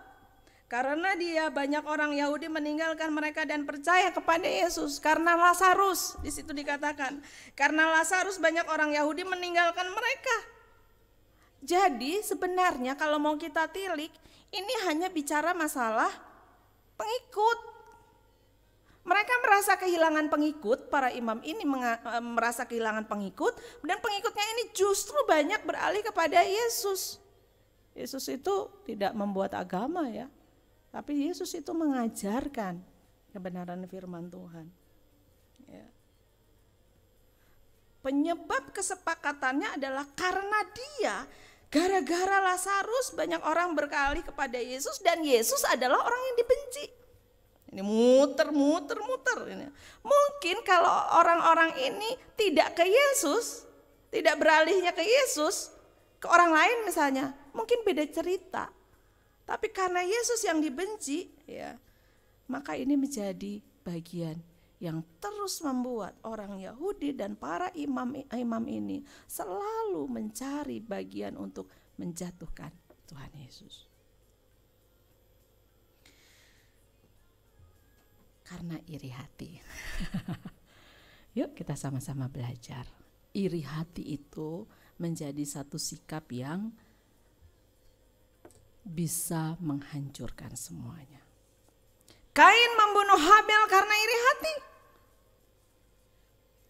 karena dia banyak orang Yahudi meninggalkan mereka dan percaya kepada Yesus karena Lazarus. Di situ dikatakan, karena Lazarus banyak orang Yahudi meninggalkan mereka. Jadi sebenarnya kalau mau kita tilik, ini hanya bicara masalah pengikut. Mereka merasa kehilangan pengikut, para imam ini merasa kehilangan pengikut, dan pengikutnya ini justru banyak beralih kepada Yesus. Yesus itu tidak membuat agama ya, tapi Yesus itu mengajarkan kebenaran firman Tuhan. Ya. Penyebab kesepakatannya adalah karena dia, gara-gara Lazarus banyak orang beralih kepada Yesus, dan Yesus adalah orang yang dibenci. Ini muter. Ini. Mungkin kalau orang-orang ini tidak ke Yesus, tidak beralihnya ke Yesus, ke orang lain misalnya, mungkin beda cerita. Tapi karena Yesus yang dibenci, ya, maka ini menjadi bagian yang terus membuat orang Yahudi dan para imam ini selalu mencari bagian untuk menjatuhkan Tuhan Yesus. Karena iri hati. Yuk kita sama-sama belajar. Iri hati itu menjadi satu sikap yang bisa menghancurkan semuanya. Kain membunuh Habel karena iri hati.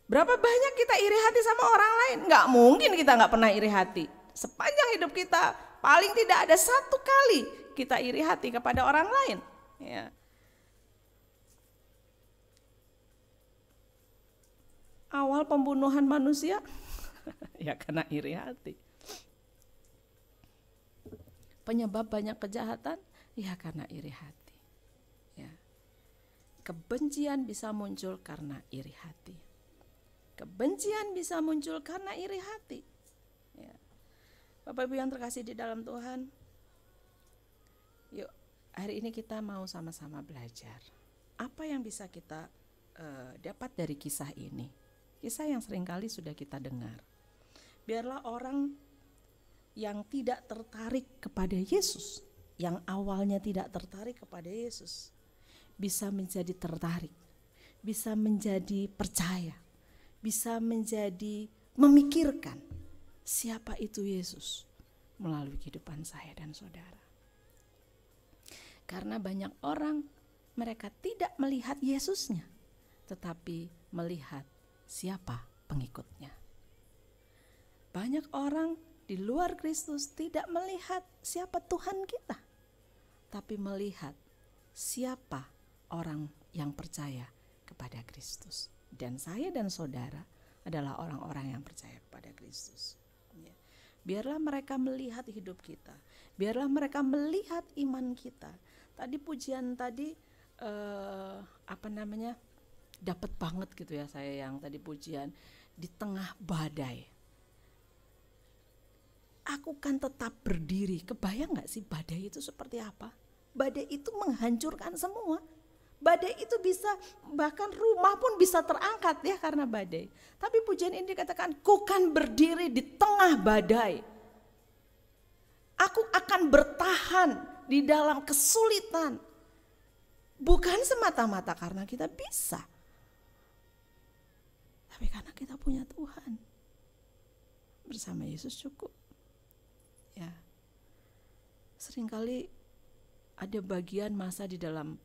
Berapa banyak kita iri hati sama orang lain? Nggak mungkin kita nggak pernah iri hati. Sepanjang hidup kita paling tidak ada satu kali kita iri hati kepada orang lain. Ya. Awal pembunuhan manusia ya karena iri hati. Penyebab banyak kejahatan ya karena iri hati. Ya. Kebencian bisa muncul karena iri hati. Kebencian bisa muncul karena iri hati. Ya. Bapak Ibu yang terkasih di dalam Tuhan, yuk hari ini kita mau sama-sama belajar apa yang bisa kita dapat dari kisah ini. Kisah yang seringkali sudah kita dengar. Biarlah orang yang tidak tertarik kepada Yesus, yang awalnya tidak tertarik kepada Yesus, bisa menjadi tertarik, bisa menjadi percaya, bisa menjadi memikirkan siapa itu Yesus melalui kehidupan saya dan saudara. Karena banyak orang mereka tidak melihat Yesusnya, tetapi melihat siapa pengikutnya. Banyak orang di luar Kristus tidak melihat siapa Tuhan kita, tapi melihat siapa orang yang percaya kepada Kristus. Dan saya dan saudara adalah orang-orang yang percaya kepada Kristus. Biarlah mereka melihat hidup kita, biarlah mereka melihat iman kita. Tadi pujian tadi dapat banget gitu ya saya yang tadi pujian, di tengah badai aku kan tetap berdiri. Kebayang gak sih badai itu seperti apa? Badai itu menghancurkan semua. Badai itu bisa, bahkan rumah pun bisa terangkat ya karena badai. Tapi pujian ini dikatakan, ku kan berdiri di tengah badai. Aku akan bertahan di dalam kesulitan. Bukan semata-mata karena kita bisa, tapi karena kita punya Tuhan. Bersama Yesus cukup. Ya. Seringkali ada bagian masa di dalam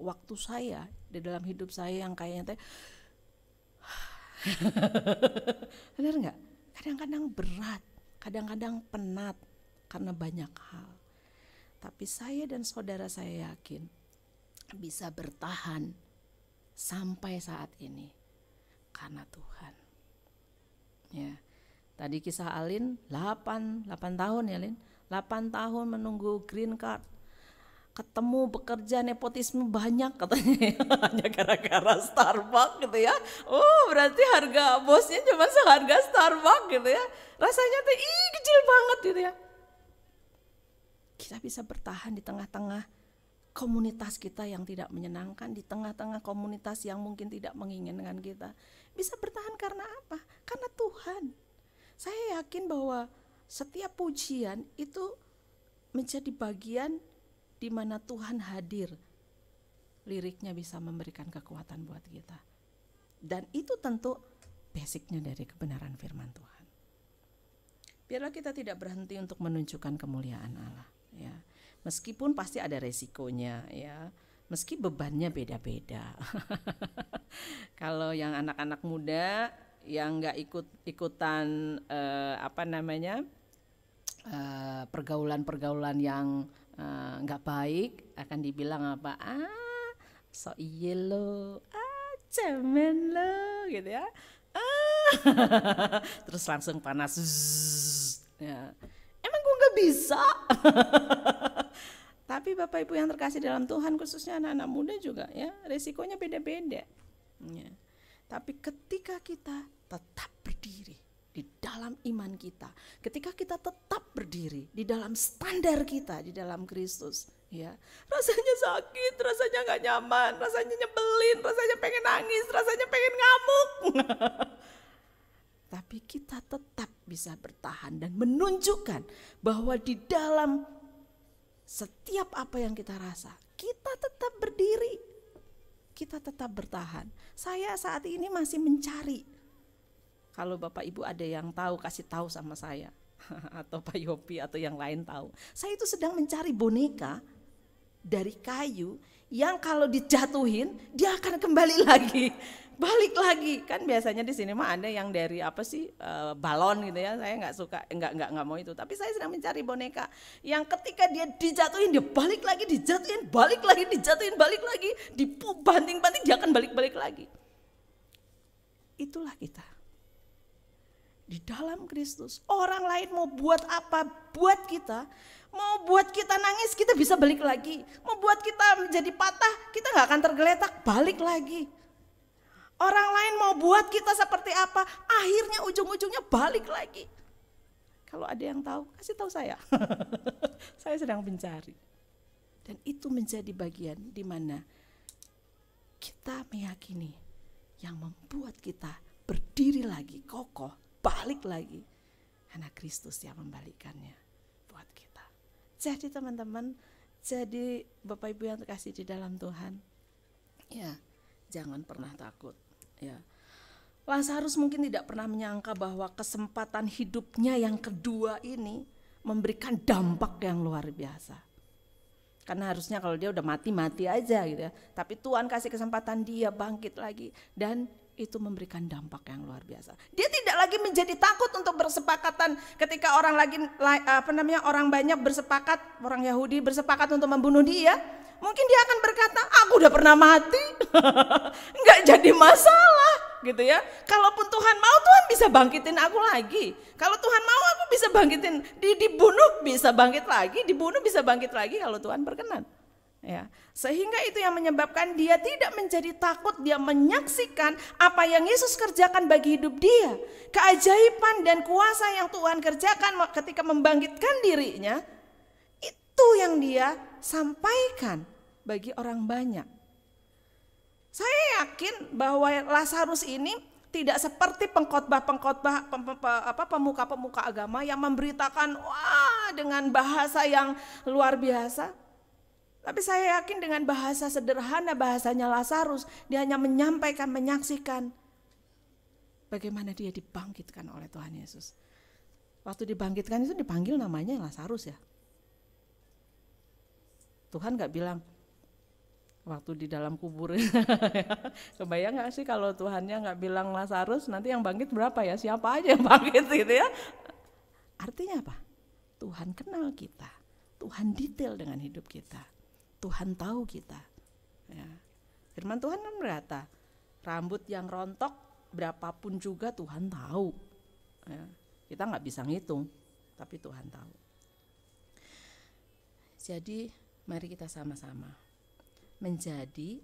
waktu saya, di dalam hidup saya yang kayaknya benar enggak? Kadang-kadang berat, kadang-kadang penat karena banyak hal. Tapi saya dan saudara saya yakin bisa bertahan sampai saat ini karena Tuhan. Ya. Tadi kisah Alin 8 tahun ya Lin. 8 tahun menunggu green card. Ketemu bekerja nepotisme banyak katanya. Hanya gara-gara Starbucks gitu ya. Oh, berarti harga bosnya cuma seharga Starbucks gitu ya. Rasanya tuh kecil banget gitu ya. Kita bisa bertahan di tengah-tengah komunitas kita yang tidak menyenangkan, di tengah-tengah komunitas yang mungkin tidak menginginkan kita. Bisa bertahan karena apa? Karena Tuhan. Saya yakin bahwa setiap pujian itu menjadi bagian di mana Tuhan hadir. Liriknya bisa memberikan kekuatan buat kita. Dan itu tentu basicnya dari kebenaran firman Tuhan. Biarlah kita tidak berhenti untuk menunjukkan kemuliaan Allah, ya. Meskipun pasti ada resikonya, ya. Meski bebannya beda-beda. Kalau yang anak-anak muda yang nggak ikutan pergaulan-pergaulan yang nggak baik, akan dibilang apa? So iye lo, cemen lo, gitu ya. Terus langsung panas. Ya. Emang gue nggak bisa. Tapi Bapak Ibu yang terkasih dalam Tuhan, khususnya anak-anak muda juga, ya, resikonya beda-beda. Ya. Tapi ketika kita tetap berdiri di dalam iman kita, ketika kita tetap berdiri di dalam standar kita di dalam Kristus, ya, rasanya sakit, rasanya gak nyaman, rasanya nyebelin, rasanya pengen nangis, rasanya pengen ngamuk. Tapi kita tetap bisa bertahan dan menunjukkan bahwa di dalam setiap apa yang kita rasa, kita tetap berdiri, kita tetap bertahan. Saya saat ini masih mencari. Kalau Bapak Ibu ada yang tahu, kasih tahu sama saya. Atau Pak Yopi atau yang lain tahu. Saya itu sedang mencari boneka dari kayu yang kalau dijatuhin dia akan kembali lagi, balik lagi. Kan biasanya di sini mah ada yang dari balon gitu ya. Saya nggak suka, nggak mau itu. Tapi saya sedang mencari boneka yang ketika dia dijatuhin dia balik lagi, dijatuhin balik lagi, dijatuhin balik lagi, dibanting-banting dia akan balik-balik lagi. Itulah kita. Di dalam Kristus, orang lain mau buat apa buat kita, mau buat kita nangis kita bisa balik lagi, mau buat kita menjadi patah kita gak akan tergeletak, balik lagi. Orang lain mau buat kita seperti apa, akhirnya ujung-ujungnya balik lagi. Kalau ada yang tahu, kasih tahu saya. Saya sedang mencari. Dan itu menjadi bagian di mana kita meyakini yang membuat kita berdiri lagi kokoh, balik lagi, karena Kristus yang membalikkannya buat kita. Jadi teman-teman, jadi Bapak Ibu yang terkasih di dalam Tuhan, ya, jangan pernah takut, ya. Lazarus mungkin tidak pernah menyangka bahwa kesempatan hidupnya yang kedua ini memberikan dampak yang luar biasa. Karena harusnya kalau dia udah mati aja gitu ya. Tapi Tuhan kasih kesempatan dia bangkit lagi dan itu memberikan dampak yang luar biasa. Dia tidak lagi menjadi takut untuk bersepakatan ketika orang banyak bersepakat, orang Yahudi bersepakat untuk membunuh dia. Mungkin dia akan berkata, aku udah pernah mati, nggak jadi masalah, gitu ya. Kalaupun Tuhan mau, Tuhan bisa bangkitin aku lagi. Kalau Tuhan mau, aku bisa bangkitin, dibunuh bisa bangkit lagi, dibunuh bisa bangkit lagi kalau Tuhan berkenan. Ya, sehingga itu yang menyebabkan dia tidak menjadi takut, dia menyaksikan apa yang Yesus kerjakan bagi hidup dia. Keajaiban dan kuasa yang Tuhan kerjakan ketika membangkitkan dirinya, itu yang dia sampaikan bagi orang banyak. Saya yakin bahwa Lazarus ini tidak seperti pengkhotbah-pengkhotbah pemuka-pemuka agama yang memberitakan wah dengan bahasa yang luar biasa. Tapi saya yakin dengan bahasa sederhana, bahasanya Lazarus, dia hanya menyampaikan, menyaksikan bagaimana dia dibangkitkan oleh Tuhan Yesus. Waktu dibangkitkan itu dipanggil namanya Lazarus ya. Tuhan gak bilang waktu di dalam kubur. Kebayang gak sih kalau Tuhannya gak bilang Lazarus, nanti yang bangkit berapa ya, siapa aja yang bangkit gitu ya. Artinya apa? Tuhan kenal kita, Tuhan detail dengan hidup kita. Tuhan tahu kita. Ya. Firman Tuhan kan berkata, rambut yang rontok berapapun juga Tuhan tahu. Ya. Kita nggak bisa ngitung, tapi Tuhan tahu. Jadi mari kita sama-sama menjadi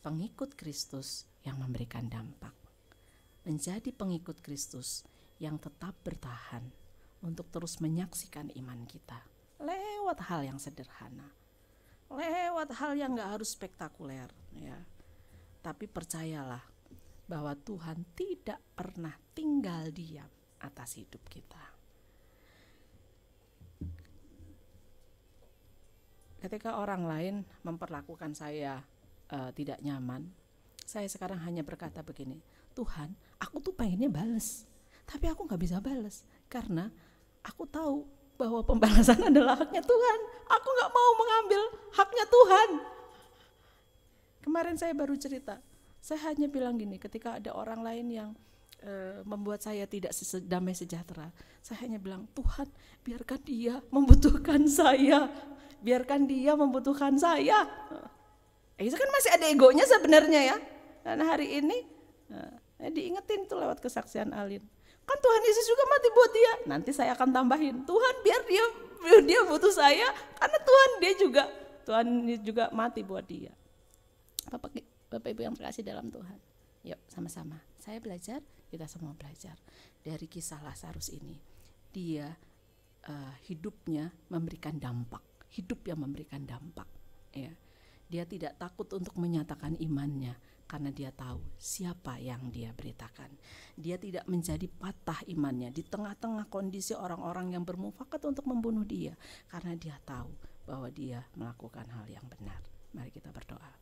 pengikut Kristus yang memberikan dampak. Menjadi pengikut Kristus yang tetap bertahan untuk terus menyaksikan iman kita lewat hal yang sederhana. lewat hal yang gak harus spektakuler ya. Tapi percayalah bahwa Tuhan tidak pernah tinggal diam atas hidup kita. Ketika orang lain memperlakukan saya tidak nyaman, saya sekarang hanya berkata begini, Tuhan, aku tuh pengennya bales, tapi aku gak bisa bales karena aku tahu bahwa pembalasan adalah haknya Tuhan. Aku gak mau mengambil haknya Tuhan. Kemarin saya baru cerita, saya hanya bilang gini, ketika ada orang lain yang membuat saya tidak damai sejahtera, saya hanya bilang, Tuhan, biarkan dia membutuhkan saya, biarkan dia membutuhkan saya. Itu kan masih ada egonya sebenarnya ya. Dan hari ini diingetin tuh lewat kesaksian Alin, kan Tuhan Yesus juga mati buat dia. Nanti saya akan tambahin, Tuhan biar dia butuh saya, karena Tuhan juga mati buat dia. Bapak Ibu yang terkasih dalam Tuhan, yuk sama-sama saya belajar, kita semua belajar dari kisah Lazarus ini. Dia hidupnya memberikan dampak, hidup yang memberikan dampak ya. Dia tidak takut untuk menyatakan imannya karena dia tahu siapa yang dia beritakan. Dia tidak menjadi patah imannya di tengah-tengah kondisi orang-orang yang bermufakat untuk membunuh dia, karena dia tahu bahwa dia melakukan hal yang benar. Mari kita berdoa.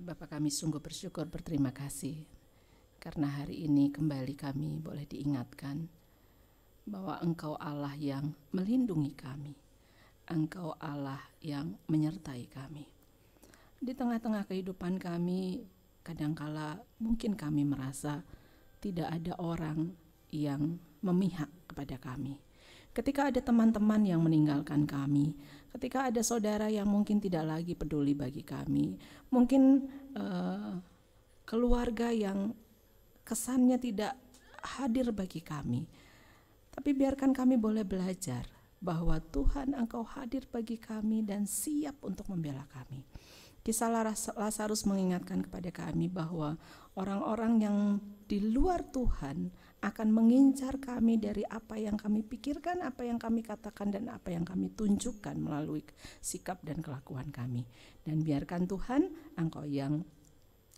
Bapa, kami sungguh bersyukur, berterima kasih karena hari ini kembali kami boleh diingatkan bahwa Engkau Allah yang melindungi kami, Engkau Allah yang menyertai kami. Di tengah-tengah kehidupan kami, kadangkala mungkin kami merasa tidak ada orang yang memihak kepada kami. Ketika ada teman-teman yang meninggalkan kami, ketika ada saudara yang mungkin tidak lagi peduli bagi kami, mungkin keluarga yang kesannya tidak hadir bagi kami. Tapi biarkan kami boleh belajar bahwa Tuhan, Engkau hadir bagi kami dan siap untuk membela kami. Kisah Lazarus mengingatkan kepada kami bahwa orang-orang yang di luar Tuhan akan mengincar kami dari apa yang kami pikirkan, apa yang kami katakan, dan apa yang kami tunjukkan melalui sikap dan kelakuan kami. Dan biarkan Tuhan, Engkau yang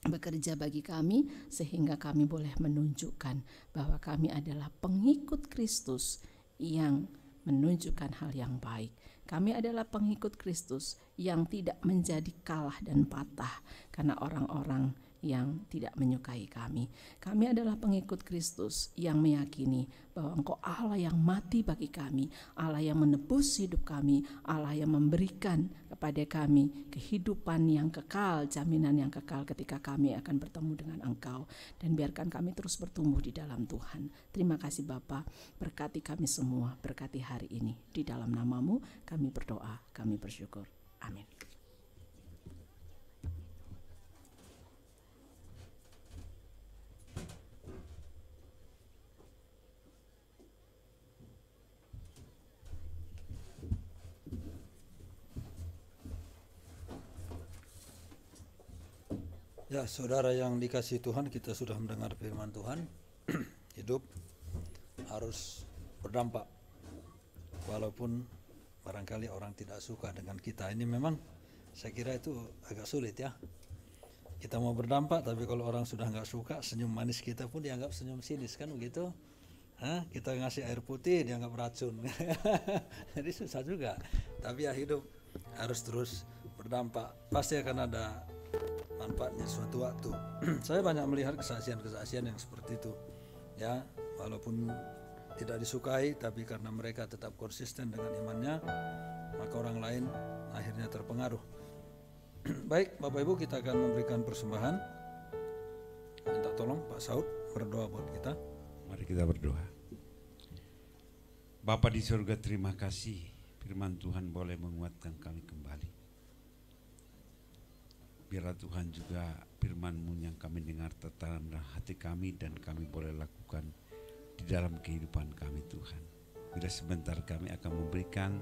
bekerja bagi kami sehingga kami boleh menunjukkan bahwa kami adalah pengikut Kristus yang menunjukkan hal yang baik. Kami adalah pengikut Kristus yang tidak menjadi kalah dan patah karena orang-orang yang tidak menyukai kami. Kami adalah pengikut Kristus yang meyakini bahwa Engkau Allah yang mati bagi kami, Allah yang menebus hidup kami, Allah yang memberikan kepada kami kehidupan yang kekal, jaminan yang kekal ketika kami akan bertemu dengan Engkau. Dan biarkan kami terus bertumbuh di dalam Tuhan. Terima kasih Bapa, berkati kami semua, berkati hari ini. Di dalam nama-Mu kami berdoa, kami bersyukur. Amin. Ya, saudara yang dikasihi Tuhan, kita sudah mendengar firman Tuhan. Hidup harus berdampak, walaupun barangkali orang tidak suka dengan kita. Ini memang saya kira itu agak sulit ya. Kita mau berdampak, tapi kalau orang sudah nggak suka, senyum manis kita pun dianggap senyum sinis, kan begitu? Kita ngasih air putih dianggap racun. Jadi susah juga. Tapi ya hidup harus terus berdampak. Pasti akan ada manfaatnya suatu waktu. Saya banyak melihat kesaksian-kesaksian yang seperti itu ya, walaupun tidak disukai, tapi karena mereka tetap konsisten dengan imannya, maka orang lain akhirnya terpengaruh. Baik Bapak Ibu, kita akan memberikan persembahan. Minta tolong Pak Saud berdoa buat kita. Mari kita berdoa. Bapa di surga, terima kasih firman Tuhan boleh menguatkan kami kembali. Biarlah Tuhan juga firman-Mu yang kami dengar tertanam dalam hati kami dan kami boleh lakukan di dalam kehidupan kami Tuhan. Bila sebentar kami akan memberikan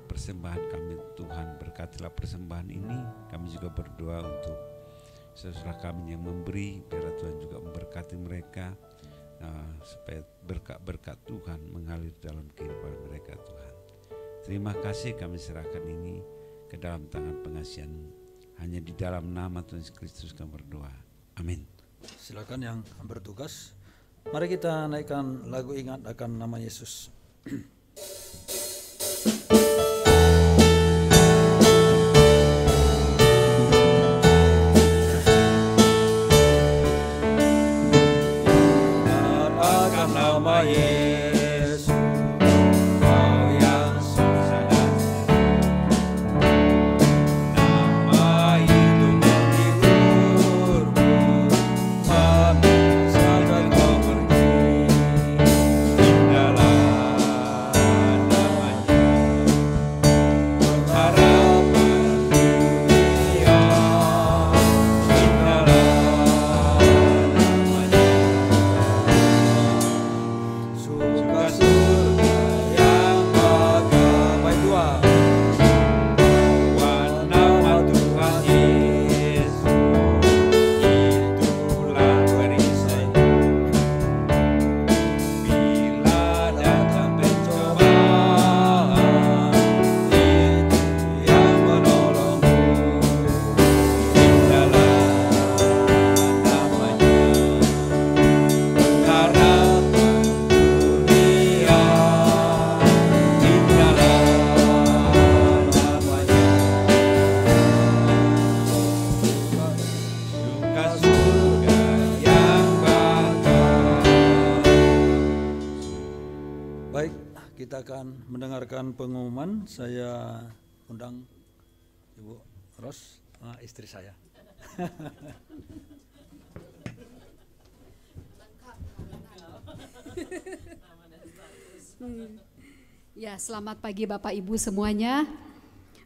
persembahan kami Tuhan, berkatilah persembahan ini. Kami juga berdoa untuk saudara kami yang memberi, biarlah Tuhan juga memberkati mereka supaya berkat-berkat Tuhan mengalir dalam kehidupan mereka Tuhan. Terima kasih kami serahkan ini ke dalam tangan pengasihan-Mu. Hanya di dalam nama Tuhan Yesus Kristus kami berdoa. Amin. Silakan yang bertugas. Mari kita naikkan lagu ingat akan nama Yesus. Ingat akan nama Yesus, Kau yang susah dan nama itu menghiburmu, memisahkan kau pergi. Indahlah namanya, pengharapan dunia. Indahlah namanya, suka surga yang megah. Baik dua. Bahwa nama Tuhan Yesus itulah perisai. Bila datang pencobaan, itu yang menolongmu. Indahlah namanya, pengharapan dunia. Indahlah namanya, suka surga yang bakal. Baik, kita akan mendengarkan pengumuman. Saya undang Ibu Ros, istri saya. Ya, selamat pagi Bapak Ibu semuanya.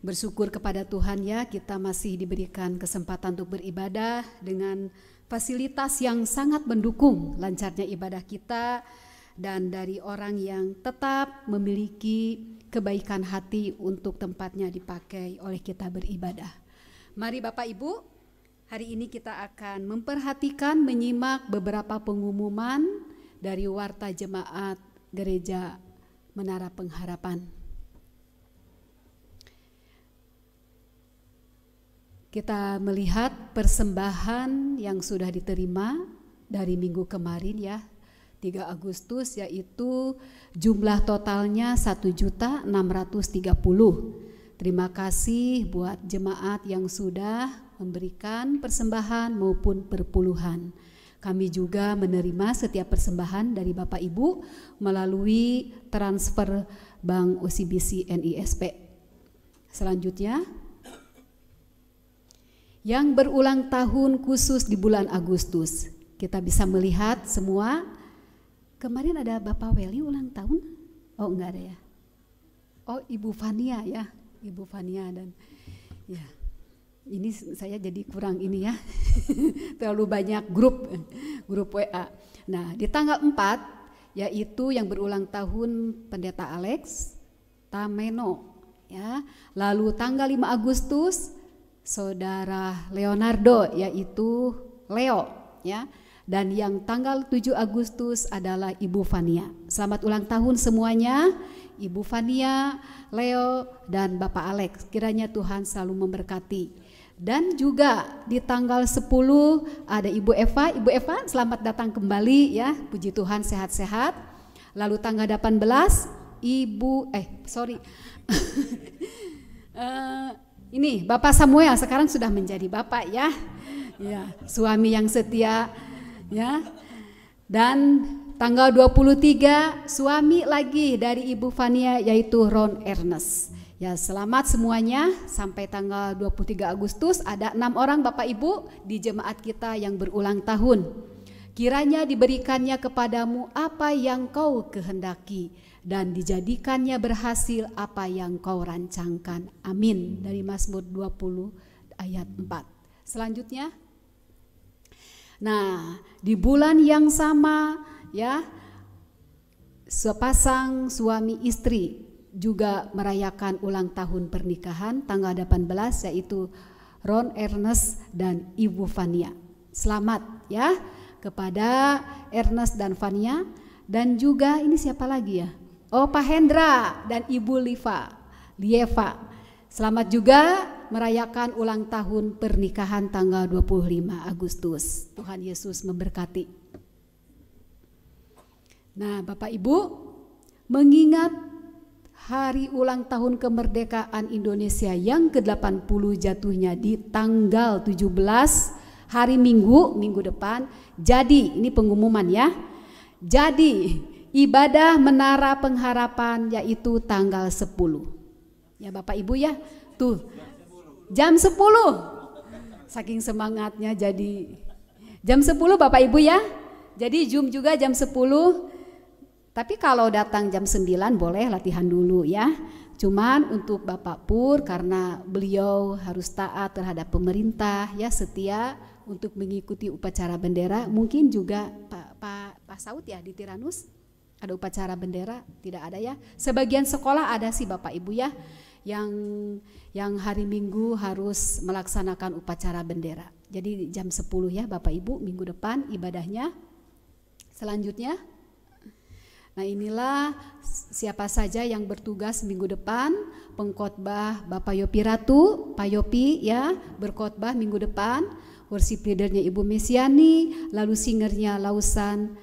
Bersyukur kepada Tuhan ya, kita masih diberikan kesempatan untuk beribadah dengan fasilitas yang sangat mendukung lancarnya ibadah kita, dan dari orang yang tetap memiliki kebaikan hati untuk tempatnya dipakai oleh kita beribadah. Mari Bapak Ibu, hari ini kita akan memperhatikan, menyimak beberapa pengumuman dari Warta Jemaat Gereja Menara Pengharapan. Kita melihat persembahan yang sudah diterima dari minggu kemarin ya, 3 Agustus, yaitu jumlah totalnya 1.630. Terima kasih buat jemaat yang sudah memberikan persembahan maupun perpuluhan. Kami juga menerima setiap persembahan dari Bapak Ibu melalui transfer Bank OCBC NISP. Selanjutnya, yang berulang tahun khusus di bulan Agustus. Kita bisa melihat semua. Kemarin ada Bapak Weli ulang tahun? Oh enggak ada ya. Oh Ibu Fania ya, Ibu Fania, dan ya ini saya jadi kurang ini ya. Terlalu banyak grup WA. Nah, di tanggal 4 yaitu yang berulang tahun Pendeta Alex Tameno ya. Lalu tanggal 5 Agustus Saudara Leonardo yaitu Leo ya. Dan yang tanggal 7 Agustus adalah Ibu Fania. Selamat ulang tahun semuanya, Ibu Fania, Leo, dan Bapak Alex. Kiranya Tuhan selalu memberkati. Dan juga di tanggal 10 ada Ibu Eva. Ibu Eva, selamat datang kembali ya. Puji Tuhan sehat-sehat. Lalu tanggal 18 ini Bapak Samuel sekarang sudah menjadi Bapak ya. Ya, suami yang setia ya. Dan tanggal 23 suami lagi dari Ibu Fania yaitu Ron Ernest. Ya, selamat semuanya. Sampai tanggal 23 Agustus ada 6 orang Bapak Ibu di jemaat kita yang berulang tahun. Kiranya diberikannya kepadamu apa yang kau kehendaki dan dijadikannya berhasil apa yang kau rancangkan. Amin. Dari Mazmur 20 ayat 4. Selanjutnya, nah di bulan yang sama ya, sepasang suami istri juga merayakan ulang tahun pernikahan tanggal 18 yaitu Ron Ernest dan Ibu Fania. Selamat ya kepada Ernest dan Fania, dan juga ini siapa lagi ya? Oh, Pak Hendra dan Ibu Liva. Lieva. Selamat juga merayakan ulang tahun pernikahan tanggal 25 Agustus. Tuhan Yesus memberkati. Nah, Bapak Ibu, mengingat hari ulang tahun kemerdekaan Indonesia yang ke-80 jatuhnya di tanggal 17 hari Minggu depan. Jadi, ini pengumuman ya. Jadi, ibadah Menara Pengharapan yaitu tanggal 10. Ya Bapak Ibu ya, tuh jam 10. Saking semangatnya jadi jam 10 Bapak Ibu ya. Jadi Zoom juga jam 10. Tapi kalau datang jam 9 boleh latihan dulu ya. Cuman untuk Bapak Pur karena beliau harus taat terhadap pemerintah ya, setia untuk mengikuti upacara bendera. Mungkin juga Pak Saud ya di Tiranus ada upacara bendera, tidak ada ya. Sebagian sekolah ada sih Bapak Ibu ya, yang hari Minggu harus melaksanakan upacara bendera. Jadi jam 10 ya Bapak Ibu minggu depan ibadahnya. Selanjutnya, nah inilah siapa saja yang bertugas minggu depan. Pengkhotbah Bapak Yopi Ratu, Pak Yopi ya berkhotbah minggu depan. Worship leadernya Ibu Mesiani, lalu singernya Lausan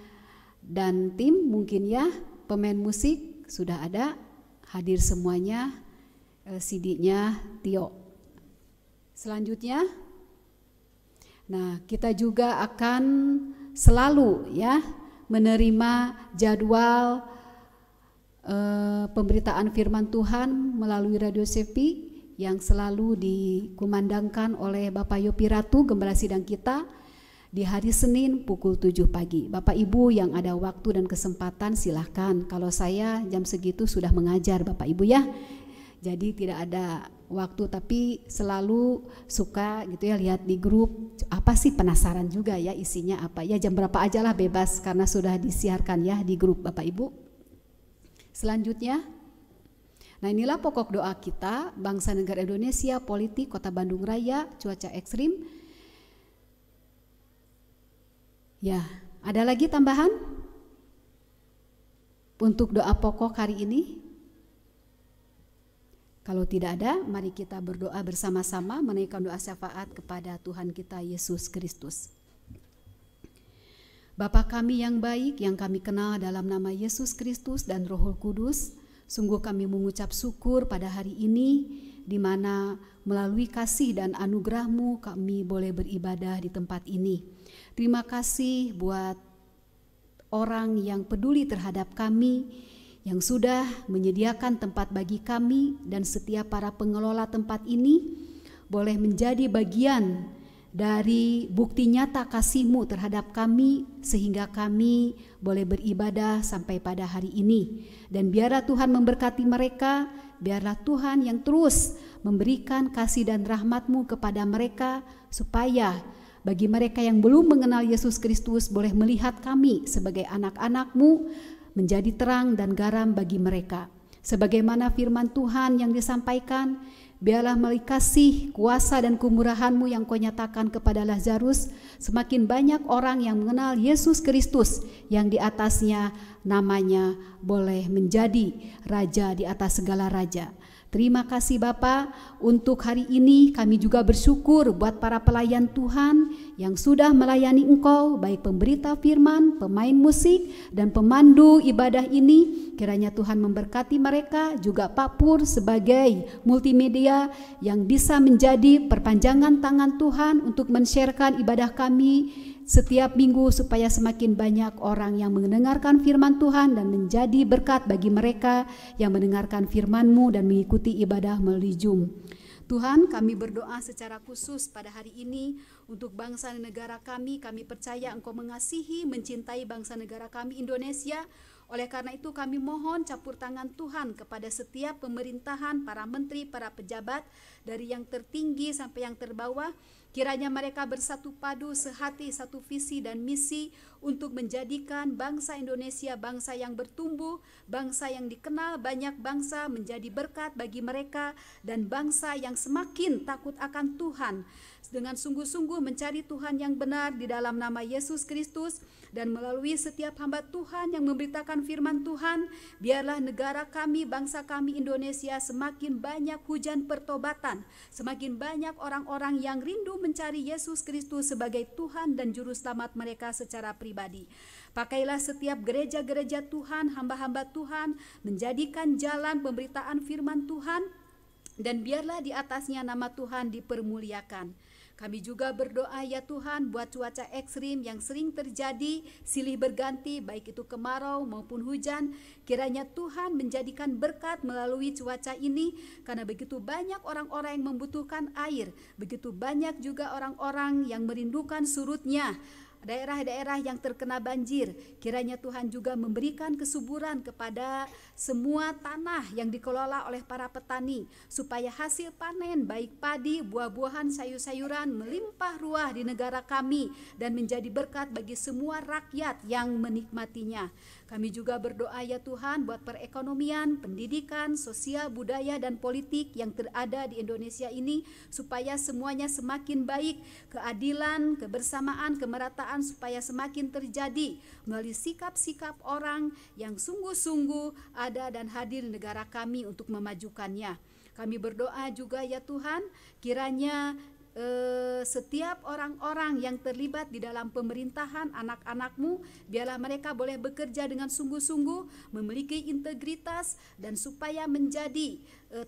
dan tim mungkin ya. Pemain musik sudah ada, hadir semuanya. CD-nya Tio. Selanjutnya, nah kita juga akan selalu ya menerima jadwal pemberitaan firman Tuhan melalui Radio Sepi yang selalu dikumandangkan oleh Bapak Yopi Ratu, Gembala Sidang kita di hari Senin pukul 7 pagi. Bapak Ibu yang ada waktu dan kesempatan silahkan. Kalau saya jam segitu sudah mengajar Bapak Ibu ya. Jadi tidak ada waktu, tapi selalu suka gitu ya lihat di grup, apa sih penasaran juga ya isinya apa ya, jam berapa aja lah bebas karena sudah disiarkan ya di grup Bapak Ibu. Selanjutnya, nah inilah pokok doa kita, bangsa negara Indonesia, politik, Kota Bandung Raya, cuaca ekstrim. Ya, ada lagi tambahan untuk doa pokok hari ini? Kalau tidak ada, mari kita berdoa bersama-sama menaikkan doa syafaat kepada Tuhan kita Yesus Kristus. Bapa kami yang baik, yang kami kenal dalam nama Yesus Kristus dan Roh Kudus, sungguh kami mengucap syukur pada hari ini, di mana melalui kasih dan anugerah-Mu kami boleh beribadah di tempat ini. Terima kasih buat orang yang peduli terhadap kami, yang sudah menyediakan tempat bagi kami, dan setiap para pengelola tempat ini boleh menjadi bagian dari bukti nyata kasih-Mu terhadap kami, sehingga kami boleh beribadah sampai pada hari ini. Dan biarlah Tuhan memberkati mereka, biarlah Tuhan yang terus memberikan kasih dan rahmat-Mu kepada mereka, supaya bagi mereka yang belum mengenal Yesus Kristus boleh melihat kami sebagai anak-anak-Mu, menjadi terang dan garam bagi mereka. Sebagaimana firman Tuhan yang disampaikan, biarlah melalui kasih, kuasa dan kemurahan-Mu yang Kau nyatakan kepada Lazarus, semakin banyak orang yang mengenal Yesus Kristus yang di atasnya namanya boleh menjadi raja di atas segala raja. Terima kasih Bapa, untuk hari ini kami juga bersyukur buat para pelayan Tuhan yang sudah melayani Engkau, baik pemberita firman, pemain musik, dan pemandu ibadah ini. Kiranya Tuhan memberkati mereka, juga Pak Pur sebagai multimedia yang bisa menjadi perpanjangan tangan Tuhan untuk men-sharekan ibadah kami setiap minggu, supaya semakin banyak orang yang mendengarkan firman Tuhan dan menjadi berkat bagi mereka yang mendengarkan firman-Mu dan mengikuti ibadah melalui Zoom. Tuhan, kami berdoa secara khusus pada hari ini untuk bangsa dan negara kami. Kami percaya Engkau mengasihi, mencintai bangsa negara kami Indonesia. Oleh karena itu kami mohon campur tangan Tuhan kepada setiap pemerintahan, para menteri, para pejabat, dari yang tertinggi sampai yang terbawah. Kiranya mereka bersatu padu, sehati, satu visi dan misi untuk menjadikan bangsa Indonesia bangsa yang bertumbuh, bangsa yang dikenal banyak bangsa, menjadi berkat bagi mereka, dan bangsa yang semakin takut akan Tuhan, dengan sungguh-sungguh mencari Tuhan yang benar di dalam nama Yesus Kristus. Dan melalui setiap hamba Tuhan yang memberitakan firman Tuhan, biarlah negara kami, bangsa kami Indonesia semakin banyak hujan pertobatan, semakin banyak orang-orang yang rindu mencari Yesus Kristus sebagai Tuhan dan Juru Selamat mereka secara pribadi. Pakailah setiap gereja-gereja Tuhan, hamba-hamba Tuhan, menjadikan jalan pemberitaan firman Tuhan, dan biarlah di atasnya nama Tuhan dipermuliakan. Kami juga berdoa ya Tuhan buat cuaca ekstrim yang sering terjadi, silih berganti baik itu kemarau maupun hujan. Kiranya Tuhan menjadikan berkat melalui cuaca ini, karena begitu banyak orang-orang yang membutuhkan air, begitu banyak juga orang-orang yang merindukan surutnya. Daerah-daerah yang terkena banjir, kiranya Tuhan juga memberikan kesuburan kepada semua tanah yang dikelola oleh para petani, supaya hasil panen baik padi, buah-buahan, sayur-sayuran melimpah ruah di negara kami dan menjadi berkat bagi semua rakyat yang menikmatinya. Kami juga berdoa ya Tuhan buat perekonomian, pendidikan, sosial, budaya, dan politik yang terada di Indonesia ini, supaya semuanya semakin baik, keadilan, kebersamaan, kemerataan supaya semakin terjadi melalui sikap-sikap orang yang sungguh-sungguh ada dan hadir di negara kami untuk memajukannya. Kami berdoa juga ya Tuhan, kiranya setiap orang-orang yang terlibat di dalam pemerintahan, anak-anak-Mu, biarlah mereka boleh bekerja dengan sungguh-sungguh, memiliki integritas, dan supaya menjadi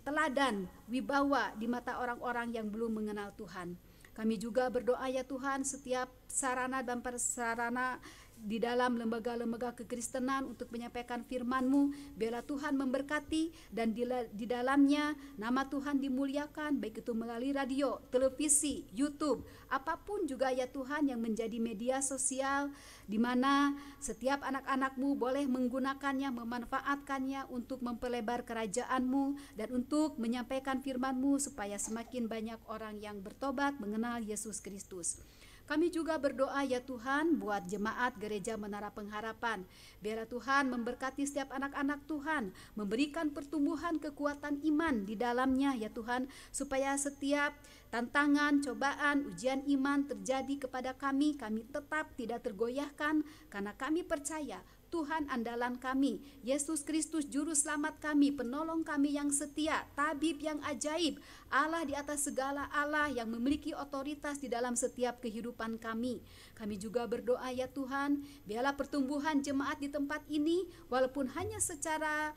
teladan wibawa di mata orang-orang yang belum mengenal Tuhan. Kami juga berdoa ya Tuhan, setiap sarana dan prasarana di dalam lembaga-lembaga kekristenan untuk menyampaikan firman-Mu, biarlah Tuhan memberkati, dan di dalamnya nama Tuhan dimuliakan, baik itu melalui radio, televisi, YouTube, apapun juga ya Tuhan yang menjadi media sosial, di mana setiap anak-anak-Mu boleh menggunakannya, memanfaatkannya untuk memperlebar kerajaan-Mu dan untuk menyampaikan firman-Mu supaya semakin banyak orang yang bertobat mengenal Yesus Kristus. Kami juga berdoa ya Tuhan buat jemaat Gereja Menara Pengharapan. Biarlah Tuhan memberkati setiap anak-anak Tuhan, memberikan pertumbuhan kekuatan iman di dalamnya ya Tuhan, supaya setiap tantangan, cobaan, ujian iman terjadi kepada kami tetap tidak tergoyahkan, karena kami percaya Tuhan andalan kami, Yesus Kristus Juru Selamat kami, penolong kami yang setia, tabib yang ajaib, Allah di atas segala Allah yang memiliki otoritas di dalam setiap kehidupan kami. Kami juga berdoa ya Tuhan, biarlah pertumbuhan jemaat di tempat ini, walaupun hanya secara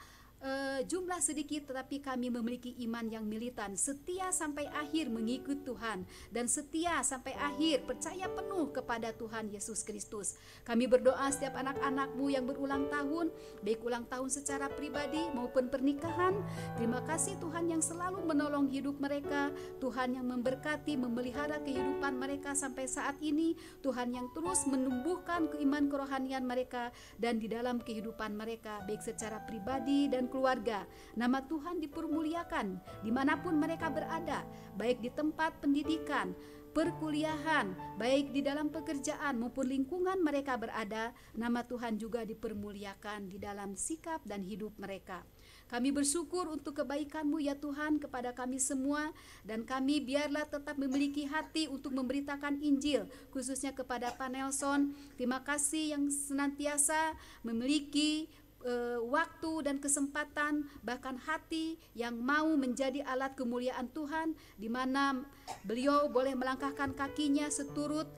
jumlah sedikit, tetapi kami memiliki iman yang militan, setia sampai akhir mengikut Tuhan, dan setia sampai akhir percaya penuh kepada Tuhan Yesus Kristus. Kami berdoa setiap anak-anak-Mu yang berulang tahun, baik ulang tahun secara pribadi maupun pernikahan. Terima kasih Tuhan yang selalu menolong hidup mereka, Tuhan yang memberkati, memelihara kehidupan mereka sampai saat ini, Tuhan yang terus menumbuhkan keiman kerohanian mereka dan di dalam kehidupan mereka, baik secara pribadi dan keluarga. Nama Tuhan dipermuliakan dimanapun mereka berada, baik di tempat pendidikan, perkuliahan, baik di dalam pekerjaan maupun lingkungan mereka berada. Nama Tuhan juga dipermuliakan di dalam sikap dan hidup mereka. Kami bersyukur untuk kebaikan-Mu ya Tuhan kepada kami semua, dan kami biarlah tetap memiliki hati untuk memberitakan Injil, khususnya kepada Pak Nelson. Terima kasih yang senantiasa memiliki waktu dan kesempatan, bahkan hati yang mau menjadi alat kemuliaan Tuhan, di mana beliau boleh melangkahkan kakinya seturut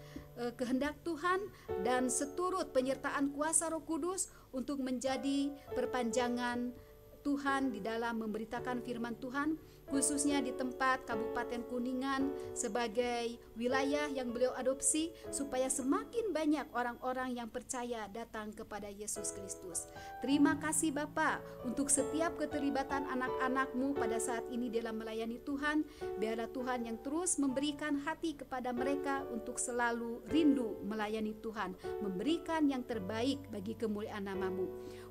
kehendak Tuhan dan seturut penyertaan kuasa Roh Kudus untuk menjadi perpanjangan Tuhan di dalam memberitakan firman Tuhan, khususnya di tempat Kabupaten Kuningan sebagai wilayah yang beliau adopsi, supaya semakin banyak orang-orang yang percaya datang kepada Yesus Kristus. Terima kasih Bapa untuk setiap keterlibatan anak-anak-Mu pada saat ini dalam melayani Tuhan. Biarlah Tuhan yang terus memberikan hati kepada mereka untuk selalu rindu melayani Tuhan, memberikan yang terbaik bagi kemuliaan nama-Mu.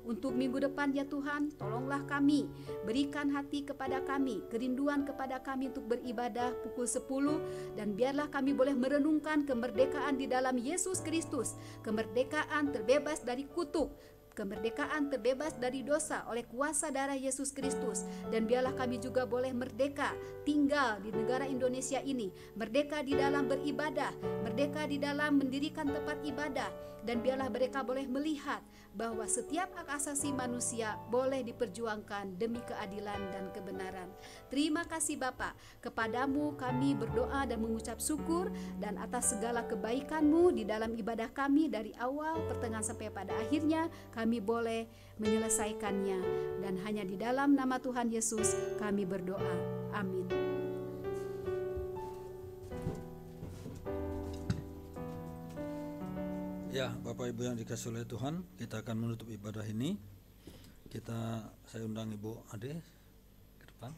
Untuk minggu depan ya Tuhan, tolonglah kami, berikan hati kepada kami, kerinduan kepada kami untuk beribadah pukul 10, dan biarlah kami boleh merenungkan kemerdekaan di dalam Yesus Kristus, kemerdekaan terbebas dari kutuk, kemerdekaan terbebas dari dosa oleh kuasa darah Yesus Kristus. Dan biarlah kami juga boleh merdeka tinggal di negara Indonesia ini, merdeka di dalam beribadah, merdeka di dalam mendirikan tempat ibadah. Dan biarlah mereka boleh melihat bahwa setiap hak asasi manusia boleh diperjuangkan demi keadilan dan kebenaran. Terima kasih Bapa, kepadamu kami berdoa dan mengucap syukur, dan atas segala kebaikan-Mu di dalam ibadah kami dari awal, pertengahan sampai pada akhirnya, kami boleh menyelesaikannya. Dan hanya di dalam nama Tuhan Yesus kami berdoa. Amin. Ya, Bapak Ibu yang dikasihi oleh Tuhan, kita akan menutup ibadah ini. Saya undang Ibu Ade ke depan.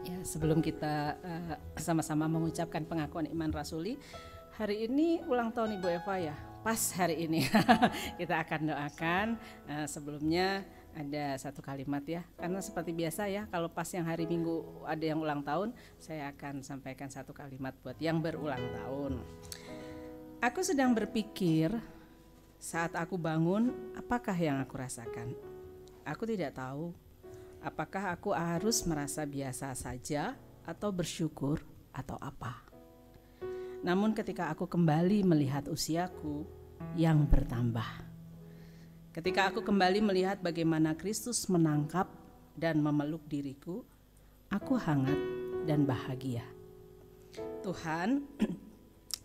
Ya, sebelum kita sama-sama mengucapkan pengakuan iman rasuli, hari ini ulang tahun Ibu Eva ya. Pas hari ini kita akan doakan. Sebelumnya ada satu kalimat ya, karena seperti biasa ya, kalau pas yang hari Minggu ada yang ulang tahun, saya akan sampaikan satu kalimat buat yang berulang tahun. Aku sedang berpikir saat aku bangun, apakah yang aku rasakan? Aku tidak tahu apakah aku harus merasa biasa saja atau bersyukur atau apa. Namun ketika aku kembali melihat usiaku yang bertambah, ketika aku kembali melihat bagaimana Kristus menangkap dan memeluk diriku, aku hangat dan bahagia. Tuhan,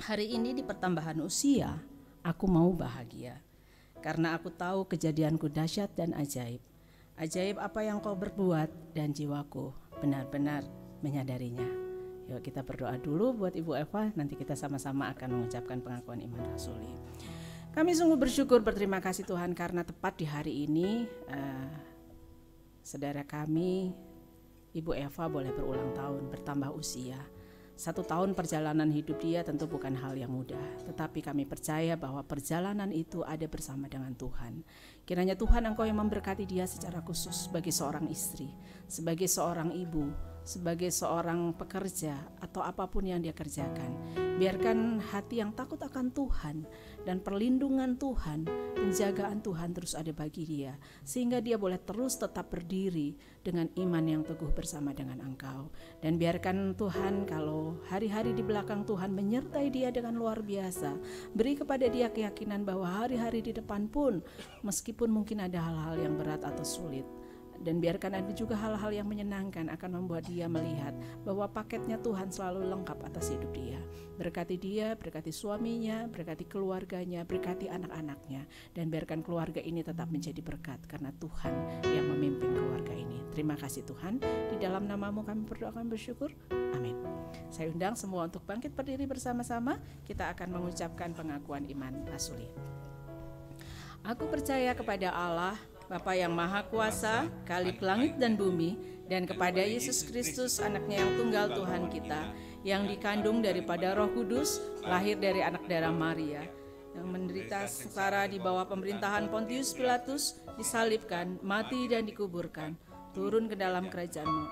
hari ini di pertambahan usia, aku mau bahagia. Karena aku tahu kejadianku dahsyat dan ajaib. Ajaib apa yang Kau berbuat dan jiwaku benar-benar menyadarinya. Yuk kita berdoa dulu buat Ibu Eva, nanti kita sama-sama akan mengucapkan pengakuan iman rasuli. Kami sungguh bersyukur, berterima kasih Tuhan, karena tepat di hari ini saudara kami Ibu Eva boleh berulang tahun, bertambah usia. 1 tahun perjalanan hidup dia tentu bukan hal yang mudah, tetapi kami percaya bahwa perjalanan itu ada bersama dengan Tuhan. Kiranya Tuhan Engkau yang memberkati dia secara khusus sebagai seorang istri, sebagai seorang ibu, sebagai seorang pekerja atau apapun yang dia kerjakan. Biarkan hati yang takut akan Tuhan dan perlindungan Tuhan, penjagaan Tuhan terus ada bagi dia, sehingga dia boleh terus tetap berdiri dengan iman yang teguh bersama dengan Engkau. Dan biarkan Tuhan kalau hari-hari di belakang Tuhan menyertai dia dengan luar biasa, beri kepada dia keyakinan bahwa hari-hari di depan pun meskipun mungkin ada hal-hal yang berat atau sulit, dan biarkan ada juga hal-hal yang menyenangkan akan membuat dia melihat bahwa paketnya Tuhan selalu lengkap atas hidup dia. Berkati dia, berkati suaminya, berkati keluarganya, berkati anak-anaknya, dan biarkan keluarga ini tetap menjadi berkat karena Tuhan yang memimpin keluarga ini. Terima kasih Tuhan, di dalam nama-Mu kami berdoa dan bersyukur. Amin. Saya undang semua untuk bangkit berdiri bersama-sama. Kita akan mengucapkan pengakuan iman rasuli. Aku percaya kepada Allah, Bapa yang Maha Kuasa, Khalik langit dan bumi, dan kepada Yesus Kristus, anaknya yang tunggal Tuhan kita, yang dikandung daripada Roh Kudus, lahir dari anak darah Maria, yang menderita sengsara di bawah pemerintahan Pontius Pilatus, disalibkan, mati dan dikuburkan, turun ke dalam kerajaan-Mu.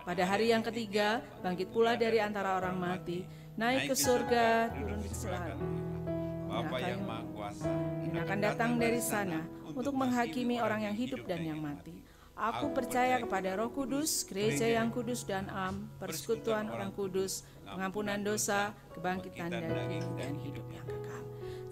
Pada hari yang ketiga, bangkit pula dari antara orang mati, naik ke surga, turun ke selatan. Bapa yang Maha Kuasa, dan akan datang dari sana untuk menghakimi orang yang hidup dan yang mati. Aku percaya kepada Roh Kudus, gereja yang kudus dan am, persekutuan orang kudus, pengampunan dosa, kebangkitan dari dan hidup yang kekal.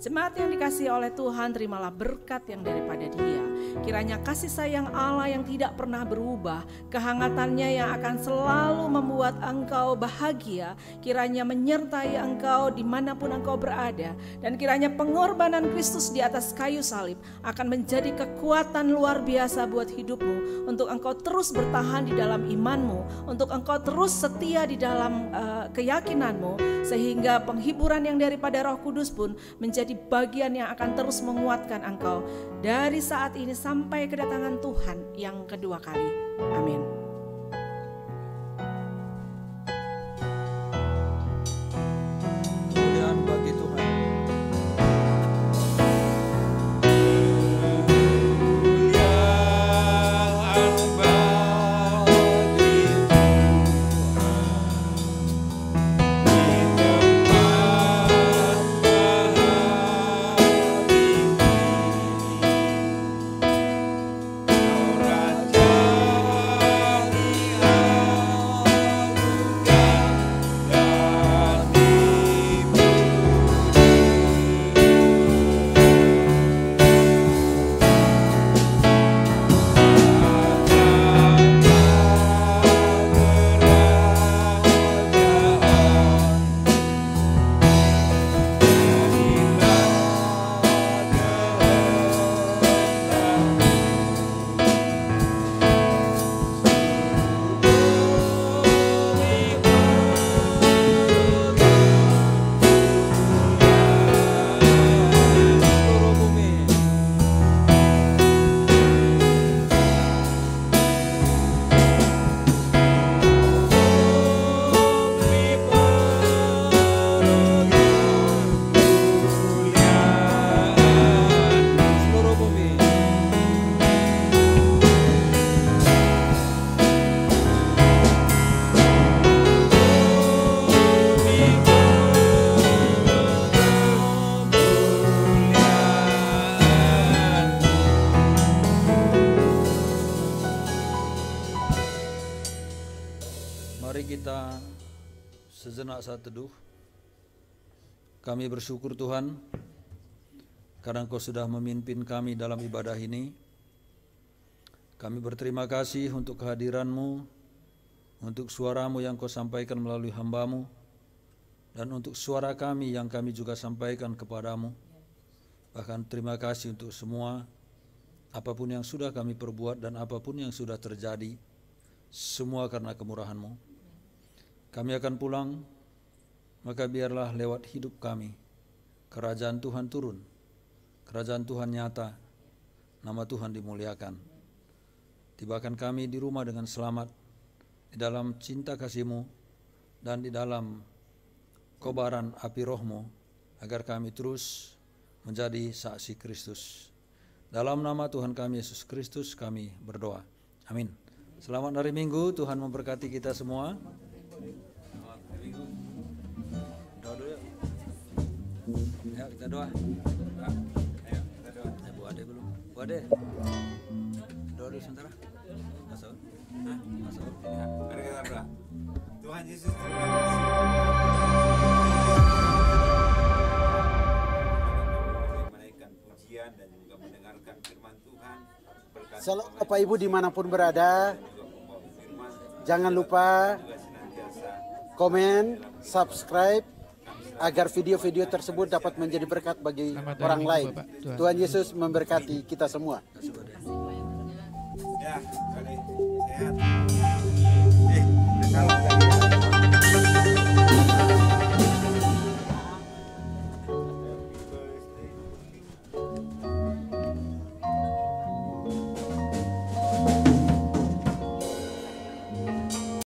Jemaat yang dikasihi oleh Tuhan, terimalah berkat yang daripada Dia. Kiranya kasih sayang Allah yang tidak pernah berubah, kehangatannya yang akan selalu membuat engkau bahagia, kiranya menyertai engkau dimanapun engkau berada. Dan kiranya pengorbanan Kristus di atas kayu salib akan menjadi kekuatan luar biasa buat hidupmu, untuk engkau terus bertahan di dalam imanmu, untuk engkau terus setia di dalam keyakinanmu, sehingga penghiburan yang daripada Roh Kudus pun menjadi bagian yang akan terus menguatkan engkau dari saat ini sampai kedatangan Tuhan yang kedua kali. Amin. Kemuliaan bagi Tuhan. Mari kita sejenak saat teduh. Kami bersyukur Tuhan karena Engkau sudah memimpin kami dalam ibadah ini. Kami berterima kasih untuk kehadiran-Mu, untuk suara-Mu yang Kau sampaikan melalui hamba-Mu, dan untuk suara kami yang kami juga sampaikan kepadamu. Bahkan terima kasih untuk semua, apapun yang sudah kami perbuat dan apapun yang sudah terjadi, semua karena kemurahan-Mu. Kami akan pulang, maka biarlah lewat hidup kami, kerajaan Tuhan turun, kerajaan Tuhan nyata, nama Tuhan dimuliakan. Tibakan kami di rumah dengan selamat, di dalam cinta kasih-Mu, dan di dalam kobaran api roh-Mu, agar kami terus menjadi saksi Kristus. Dalam nama Tuhan kami Yesus Kristus kami berdoa. Amin. Selamat hari Minggu, Tuhan memberkati kita semua. Doa dulu yuk. Ayo kita doa. Ayo kita doa. Bu Ade belum. Bu Ade. Doa dulu sebentar. Masuk. Masuk. Mari kita doa. Tuhan Yesus, menaikkan pujian dan juga mendengarkan firman Tuhan. Selalu Bapak Ibu dimanapun berada, jangan lupa komen, subscribe, agar video-video tersebut dapat menjadi berkat bagi orang lain. Tuhan Yesus memberkati kita semua. Ya, sehat.